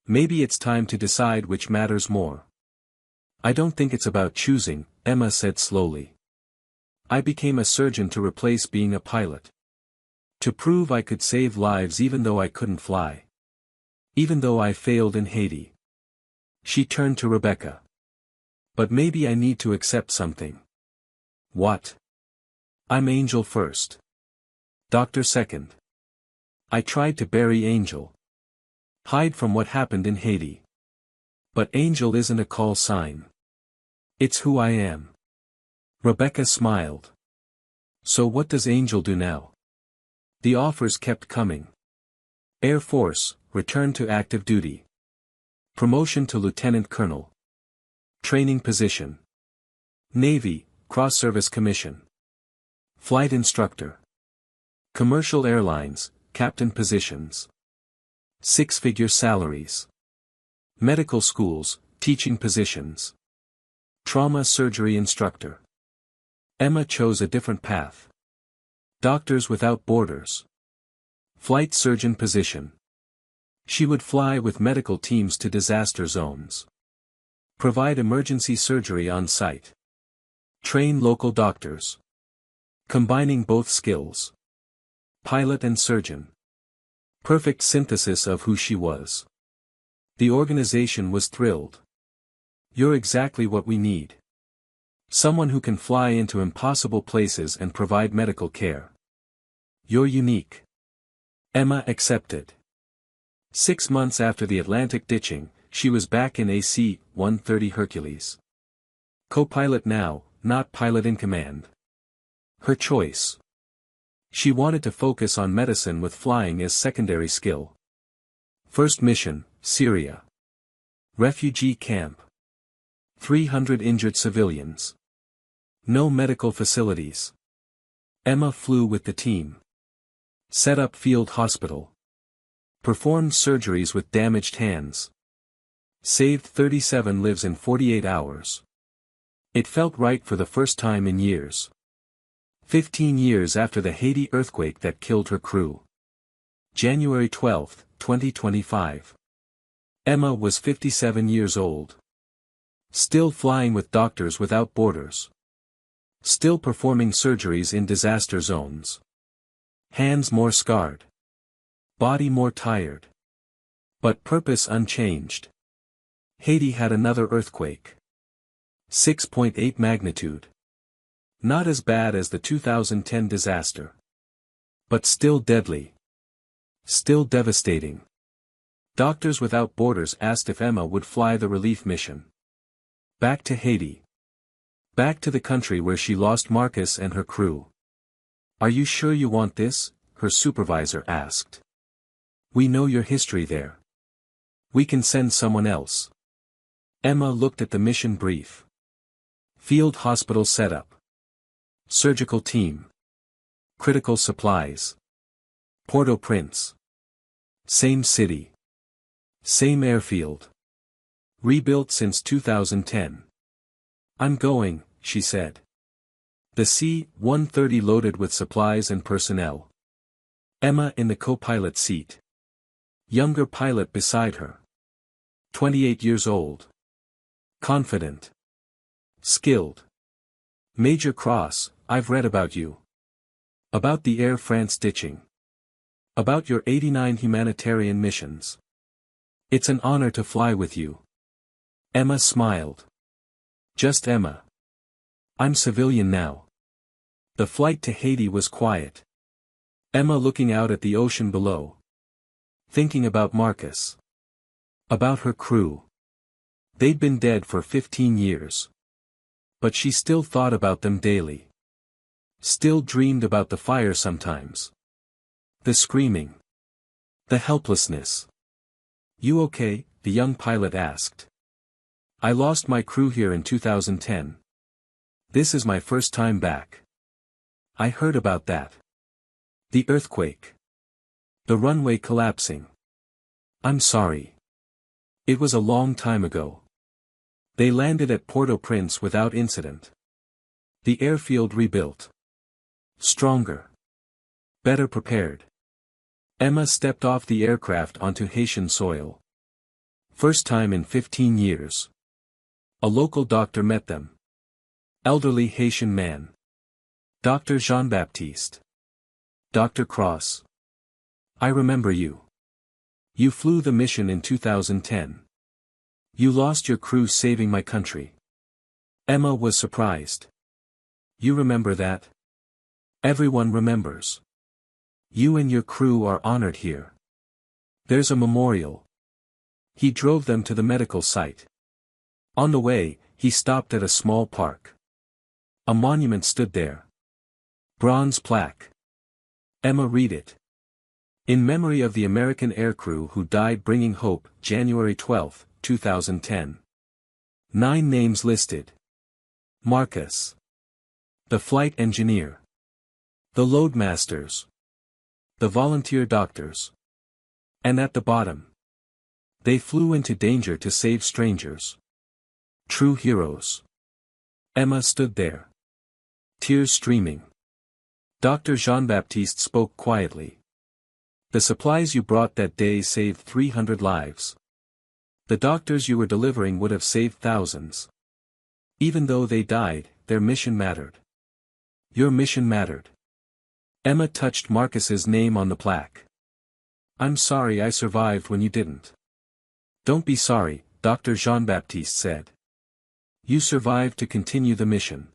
Maybe it's time to decide which matters more. I don't think it's about choosing, Emma said slowly. I became a surgeon to replace being a pilot. To prove I could save lives even though I couldn't fly. Even though I failed in Haiti. She turned to Rebecca. But maybe I need to accept something. What? I'm Angel first. Doctor second. I tried to bury Angel. Hide from what happened in Haiti. But Angel isn't a call sign. It's who I am. Rebecca smiled. So what does Angel do now? The offers kept coming. Air Force, return to active duty. Promotion to Lieutenant Colonel. Training position. Navy, cross-service commission. Flight instructor. Commercial airlines, captain positions. Six-figure salaries. Medical schools, teaching positions. Trauma surgery instructor. Emma chose a different path. Doctors Without Borders. Flight surgeon position. She would fly with medical teams to disaster zones. Provide emergency surgery on site. Train local doctors. Combining both skills. Pilot and surgeon. Perfect synthesis of who she was. The organization was thrilled. You're exactly what we need. Someone who can fly into impossible places and provide medical care. You're unique. Emma accepted. 6 months after the Atlantic ditching, she was back in AC-130 Hercules. Co-pilot now, not pilot in command. Her choice. She wanted to focus on medicine with flying as secondary skill. First mission, Syria. Refugee camp. 300 injured civilians. No medical facilities. Emma flew with the team. Set up field hospital. Performed surgeries with damaged hands. Saved 37 lives in 48 hours. It felt right for the first time in years. 15 years after the Haiti earthquake that killed her crew. January 12, 2025. Emma was 57 years old. Still flying with Doctors Without Borders. Still performing surgeries in disaster zones. Hands more scarred. Body more tired. But purpose unchanged. Haiti had another earthquake. 6.8 magnitude. Not as bad as the 2010 disaster. But still deadly. Still devastating. Doctors Without Borders asked if Emma would fly the relief mission. Back to Haiti. Back to the country where she lost Marcus and her crew. Are you sure you want this? Her supervisor asked. We know your history there. We can send someone else. Emma looked at the mission brief. Field hospital setup. Surgical team. Critical supplies. Port-au-Prince. Same city. Same airfield. Rebuilt since 2010. I'm going, she said. The C-130 loaded with supplies and personnel. Emma in the co-pilot seat. Younger pilot beside her. 28 years old. Confident. Skilled. Major Cross, I've read about you. About the Air France ditching. About your 89 humanitarian missions. It's an honor to fly with you. Emma smiled. Just Emma. I'm civilian now. The flight to Haiti was quiet. Emma looking out at the ocean below. Thinking about Marcus. About her crew. They'd been dead for 15 years. But she still thought about them daily. Still dreamed about the fire sometimes. The screaming. The helplessness. You okay? The young pilot asked. I lost my crew here in 2010. This is my first time back. I heard about that. The earthquake. The runway collapsing. I'm sorry. It was a long time ago. They landed at Port-au-Prince without incident. The airfield rebuilt. Stronger. Better prepared. Emma stepped off the aircraft onto Haitian soil. First time in 15 years. A local doctor met them. Elderly Haitian man. Dr. Jean-Baptiste. Dr. Cross. I remember you. You flew the mission in 2010. You lost your crew saving my country. Emma was surprised. You remember that? Everyone remembers. You and your crew are honored here. There's a memorial. He drove them to the medical site. On the way, he stopped at a small park. A monument stood there. Bronze plaque. Emma read it. In memory of the American aircrew who died bringing hope, January 12, 2010. 9 names listed. Marcus. The flight engineer. The loadmasters. The volunteer doctors. And at the bottom. They flew into danger to save strangers. True heroes. Emma stood there. Tears streaming. Dr. Jean-Baptiste spoke quietly. The supplies you brought that day saved 300 lives. The doctors you were delivering would have saved thousands. Even though they died, their mission mattered. Your mission mattered. Emma touched Marcus's name on the plaque. I'm sorry I survived when you didn't. Don't be sorry, Dr. Jean-Baptiste said. You survived to continue the mission.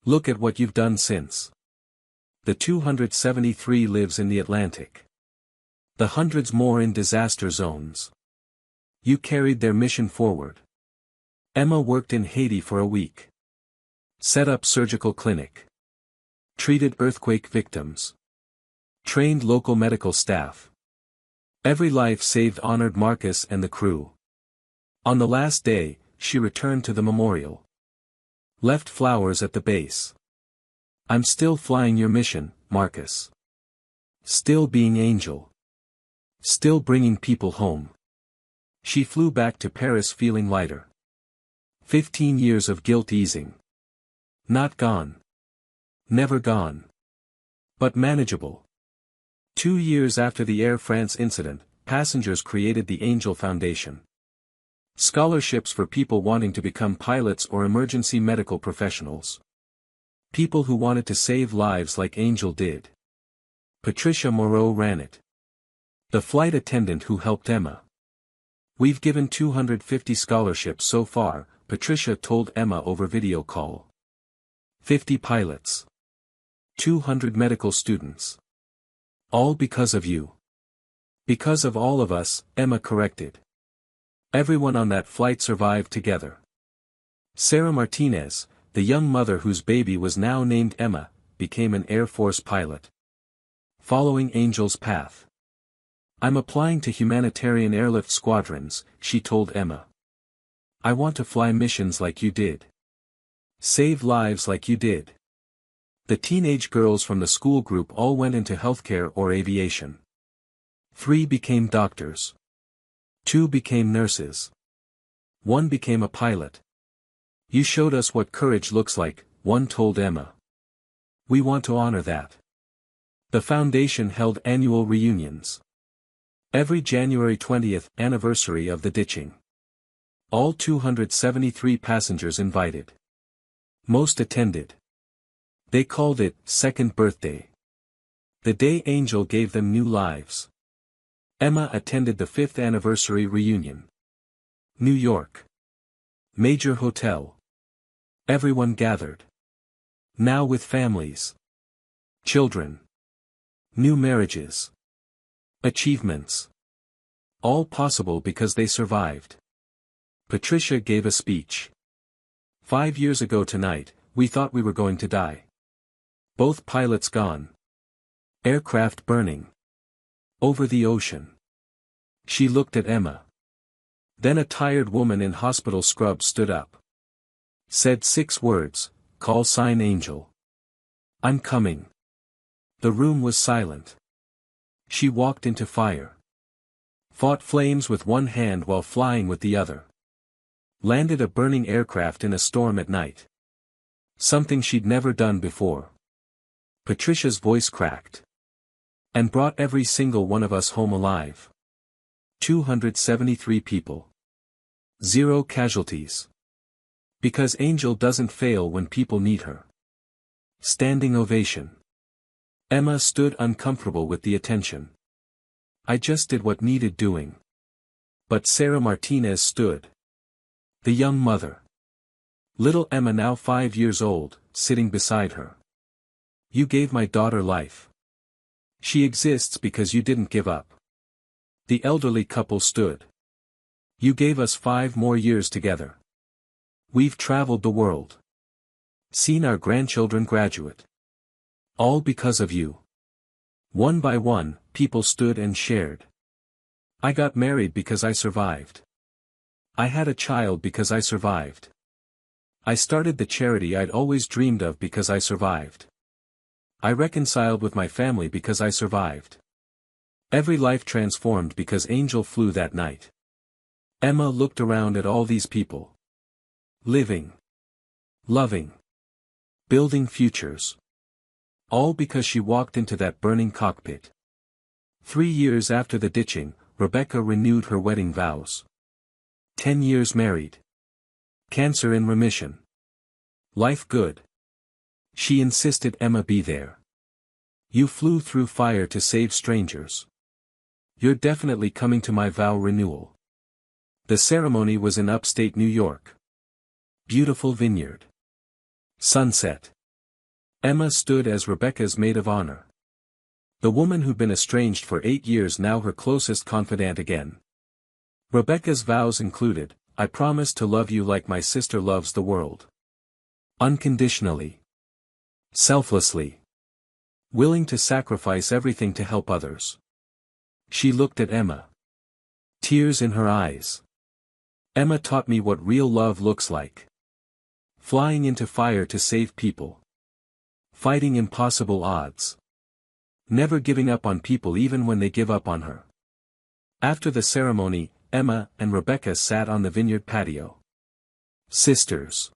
Look at what you've done since. The 273 lives in the Atlantic. The hundreds more in disaster zones. You carried their mission forward. Emma worked in Haiti for a week. Set up surgical clinic. Treated earthquake victims. Trained local medical staff. Every life saved honored Marcus and the crew. On the last day, she returned to the memorial. Left flowers at the base. I'm still flying your mission, Marcus. Still being angel. Still bringing people home. She flew back to Paris feeling lighter. 15 years of guilt easing. Not gone. Never gone. But manageable. 2 years after the Air France incident, passengers created the Angel Foundation. Scholarships for people wanting to become pilots or emergency medical professionals. People who wanted to save lives like Angel did. Patricia Moreau ran it. The flight attendant who helped Emma. We've given 250 scholarships so far, Patricia told Emma over video call. 50 pilots. 200 medical students. All because of you. Because of all of us, Emma corrected. Everyone on that flight survived together. Sarah Martinez, the young mother whose baby was now named Emma, became an Air Force pilot. Following Angel's path. I'm applying to humanitarian airlift squadrons, she told Emma. I want to fly missions like you did. Save lives like you did. The teenage girls from the school group all went into healthcare or aviation. 3 became doctors. 2 became nurses. 1 became a pilot. You showed us what courage looks like, one told Emma. We want to honor that. The foundation held annual reunions. Every January 20th anniversary of the ditching. All 273 passengers invited. Most attended. They called it second birthday. The day Angel gave them new lives. Emma attended the 5th anniversary reunion. New York. Major hotel. Everyone gathered. Now with families. Children. New marriages. Achievements. All possible because they survived. Patricia gave a speech. 5 years ago tonight, we thought we were going to die. Both pilots gone. Aircraft burning. Over the ocean. She looked at Emma. Then a tired woman in hospital scrubs stood up. Said 6 words, call sign Angel. I'm coming. The room was silent. She walked into fire. Fought flames with one hand while flying with the other. Landed a burning aircraft in a storm at night. Something she'd never done before. Patricia's voice cracked. And brought every single one of us home alive. 273 people. 0 casualties. Because Angel doesn't fail when people need her. Standing ovation. Emma stood uncomfortable with the attention. I just did what needed doing. But Sarah Martinez stood. The young mother. Little Emma, now 5 years old, sitting beside her. You gave my daughter life. She exists because you didn't give up. The elderly couple stood. You gave us 5 more years together. We've traveled the world. Seen our grandchildren graduate. All because of you. One by one, people stood and shared. I got married because I survived. I had a child because I survived. I started the charity I'd always dreamed of because I survived. I reconciled with my family because I survived. Every life transformed because Angel flew that night. Emma looked around at all these people. Living. Loving. Building futures. All because she walked into that burning cockpit. 3 years after the ditching, Rebecca renewed her wedding vows. 10 years married. Cancer in remission. Life good. She insisted Emma be there. You flew through fire to save strangers. You're definitely coming to my vow renewal. The ceremony was in upstate New York. Beautiful vineyard. Sunset. Emma stood as Rebecca's maid of honor. The woman who'd been estranged for 8 years, now her closest confidant again. Rebecca's vows included, I promise to love you like my sister loves the world. Unconditionally. Selflessly. Willing to sacrifice everything to help others. She looked at Emma. Tears in her eyes. Emma taught me what real love looks like. Flying into fire to save people. Fighting impossible odds. Never giving up on people even when they give up on her. After the ceremony, Emma and Rebecca sat on the vineyard patio. Sisters.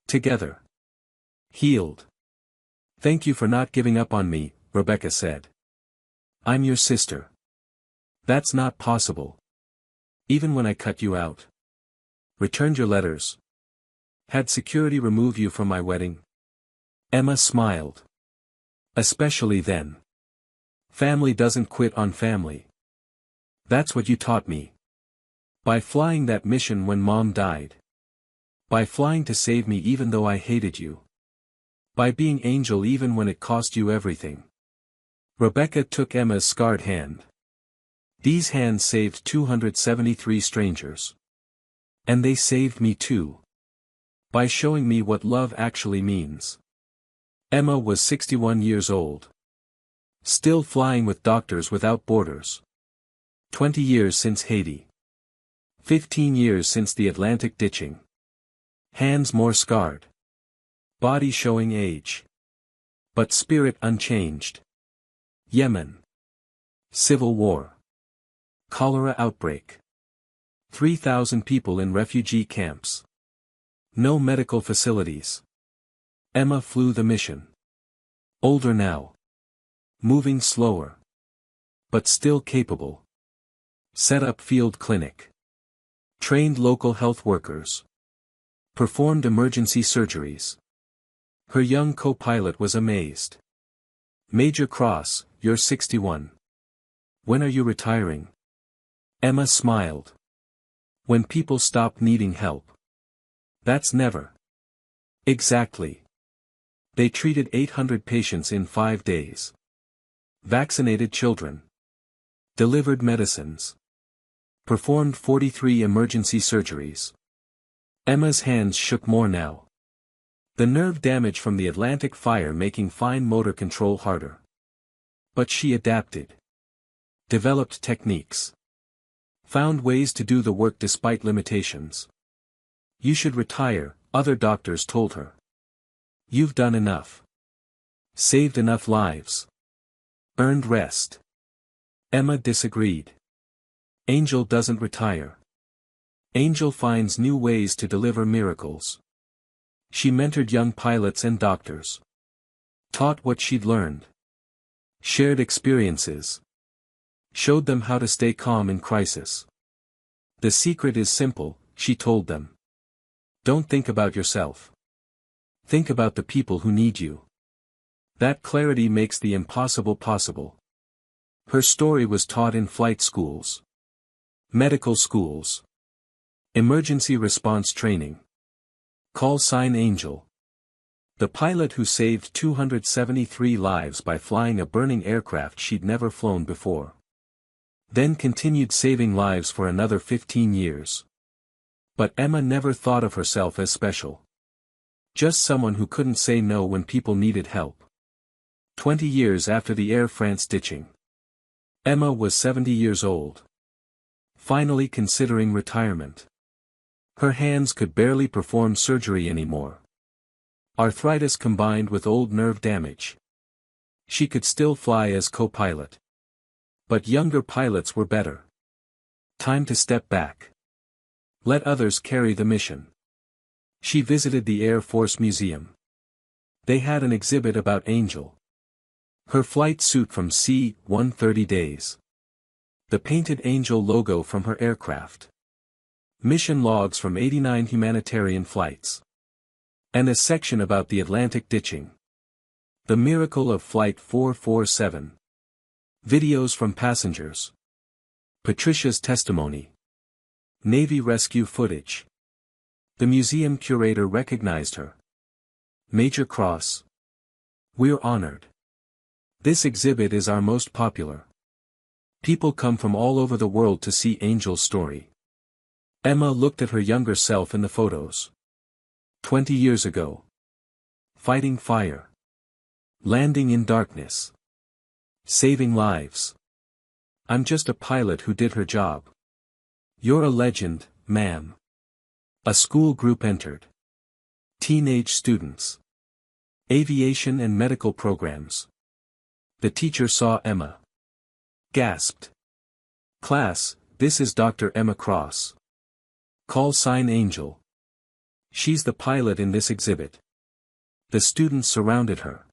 Together. Healed. Thank you for not giving up on me, Rebecca said. I'm your sister. That's not possible. Even when I cut you out. Returned your letters. Had security remove you from my wedding. Emma smiled. Especially then. Family doesn't quit on family. That's what you taught me. By flying that mission when Mom died. By flying to save me even though I hated you. By being Angel even when it cost you everything. Rebecca took Emma's scarred hand. These hands saved 273 strangers. And they saved me too. By showing me what love actually means. Emma was 61 years old. Still flying with Doctors Without Borders. 20 years since Haiti. 15 years since the Atlantic ditching. Hands more scarred. Body showing age. But spirit unchanged. Yemen. Civil war. Cholera outbreak. 3,000 people in refugee camps. No medical facilities. Emma flew the mission. Older now. Moving slower. But still capable. Set up field clinic. Trained local health workers. Performed emergency surgeries. Her young co-pilot was amazed. Major Cross, you're 61. When are you retiring? Emma smiled. When people stop needing help. That's never. Exactly. They treated 800 patients in 5 days. Vaccinated children. Delivered medicines. Performed 43 emergency surgeries. Emma's hands shook more now. The nerve damage from the Atlantic fire making fine motor control harder. But she adapted. Developed techniques. Found ways to do the work despite limitations. You should retire, other doctors told her. You've done enough. Saved enough lives. Earned rest. Emma disagreed. Angel doesn't retire. Angel finds new ways to deliver miracles. She mentored young pilots and doctors. Taught what she'd learned. Shared experiences. Showed them how to stay calm in crisis. The secret is simple, she told them. Don't think about yourself. Think about the people who need you. That clarity makes the impossible possible. Her story was taught in flight schools, medical schools, emergency response training. Call sign Angel. The pilot who saved 273 lives by flying a burning aircraft she'd never flown before. Then continued saving lives for another 15 years. But Emma never thought of herself as special. Just someone who couldn't say no when people needed help. 20 years after the Air France ditching. Emma was 70 years old. Finally considering retirement. Her hands could barely perform surgery anymore. Arthritis combined with old nerve damage. She could still fly as co-pilot. But younger pilots were better. Time to step back. Let others carry the mission. She visited the Air Force Museum. They had an exhibit about Angel. Her flight suit from C-130 days. The painted Angel logo from her aircraft. Mission logs from 89 humanitarian flights. And a section about the Atlantic ditching. The miracle of Flight 447. Videos from passengers. Patricia's testimony. Navy rescue footage. The museum curator recognized her. Major Cross. We're honored. This exhibit is our most popular. People come from all over the world to see Angel's story. Emma looked at her younger self in the photos. 20 years ago. Fighting fire. Landing in darkness. Saving lives. I'm just a pilot who did her job. You're a legend, ma'am. A school group entered. Teenage students. Aviation and medical programs. The teacher saw Emma. Gasped. Class, this is Dr. Emma Cross. Call sign Angel. She's the pilot in this exhibit. The students surrounded her.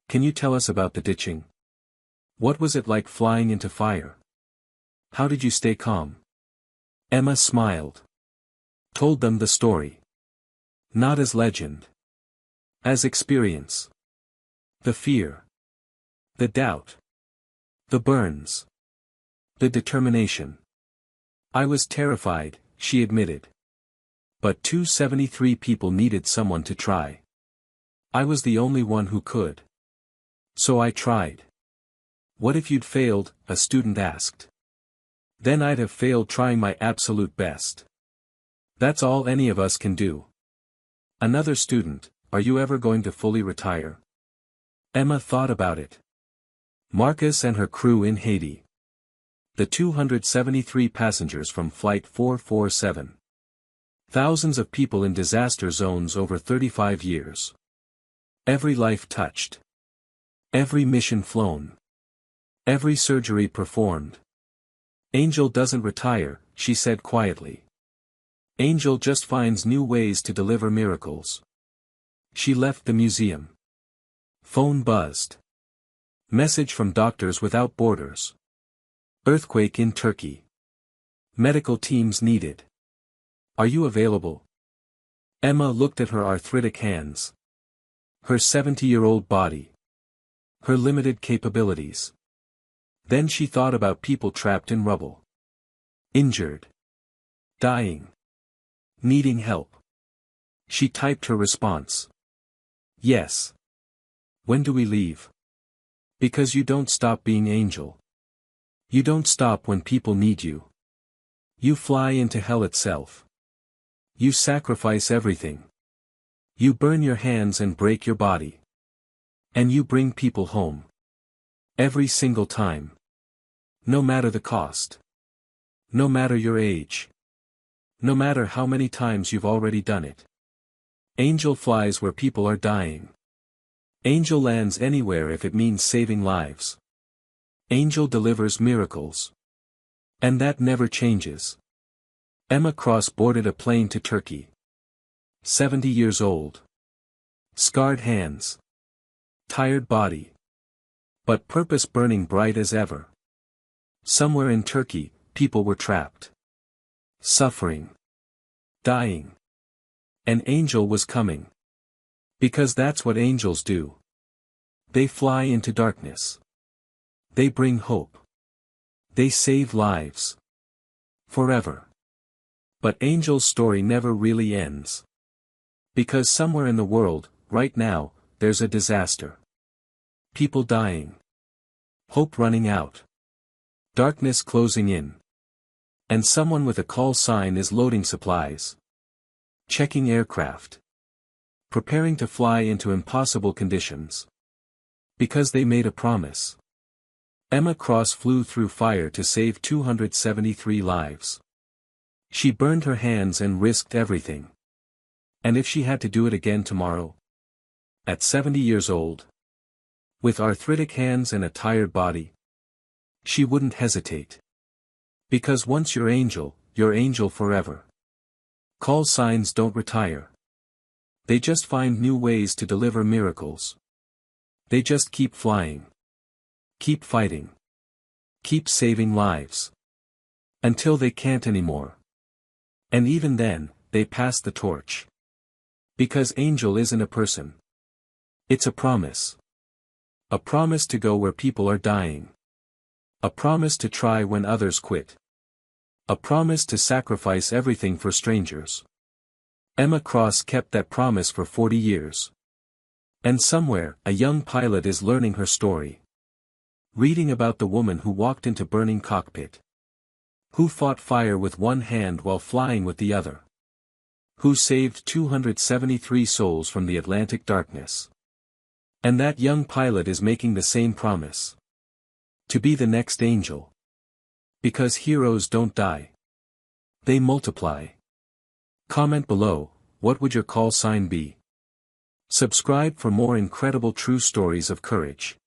Can you tell us about the ditching? What was it like flying into fire? How did you stay calm? Emma smiled. Told them the story. Not as legend. As experience. The fear. The doubt. The burns. The determination. I was terrified, she admitted. But 273 people needed someone to try. I was the only one who could. So I tried. What if you'd failed? A student asked. Then I'd have failed trying my absolute best. That's all any of us can do. Another student, are you ever going to fully retire? Emma thought about it. Marcus and her crew in Haiti. The 273 passengers from Flight 447. Thousands of people in disaster zones over 35 years. Every life touched. Every mission flown. Every surgery performed. Angel doesn't retire, she said quietly. Angel just finds new ways to deliver miracles. She left the museum. Phone buzzed. Message from Doctors Without Borders. Earthquake in Turkey. Medical teams needed. Are you available? Emma looked at her arthritic hands. Her 70-year-old body. Her limited capabilities. Then she thought about people trapped in rubble. Injured. Dying. Needing help. She typed her response. Yes. When do we leave? Because you don't stop being Angel. You don't stop when people need you. You fly into hell itself. You sacrifice everything. You burn your hands and break your body. And you bring people home. Every single time. No matter the cost. No matter your age. No matter how many times you've already done it. Angel flies where people are dying. Angel lands anywhere if it means saving lives. Angel delivers miracles. And that never changes. Emma Cross boarded a plane to Turkey. 70 years old. Scarred hands. Tired body. But purpose burning bright as ever. Somewhere in Turkey, people were trapped. Suffering. Dying. An angel was coming. Because that's what angels do. They fly into darkness. They bring hope. They save lives. Forever. But Angel's story never really ends. Because somewhere in the world, right now, there's a disaster. People dying. Hope running out. Darkness closing in. And someone with a call sign is loading supplies. Checking aircraft. Preparing to fly into impossible conditions. Because they made a promise. Emma Cross flew through fire to save 273 lives. She burned her hands and risked everything. And if she had to do it again tomorrow? At 70 years old? With arthritic hands and a tired body? She wouldn't hesitate. Because once you're angel forever. Call signs don't retire. They just find new ways to deliver miracles. They just keep flying. Keep fighting. Keep saving lives. Until they can't anymore. And even then, they pass the torch. Because angel isn't a person. It's a promise. A promise to go where people are dying. A promise to try when others quit. A promise to sacrifice everything for strangers. Emma Cross kept that promise for 40 years. And somewhere, a young pilot is learning her story. Reading about the woman who walked into burning cockpit. Who fought fire with one hand while flying with the other. Who saved 273 souls from the Atlantic darkness. And that young pilot is making the same promise. To be the next angel. Because heroes don't die. They multiply. Comment below, what would your call sign be? Subscribe for more incredible true stories of courage.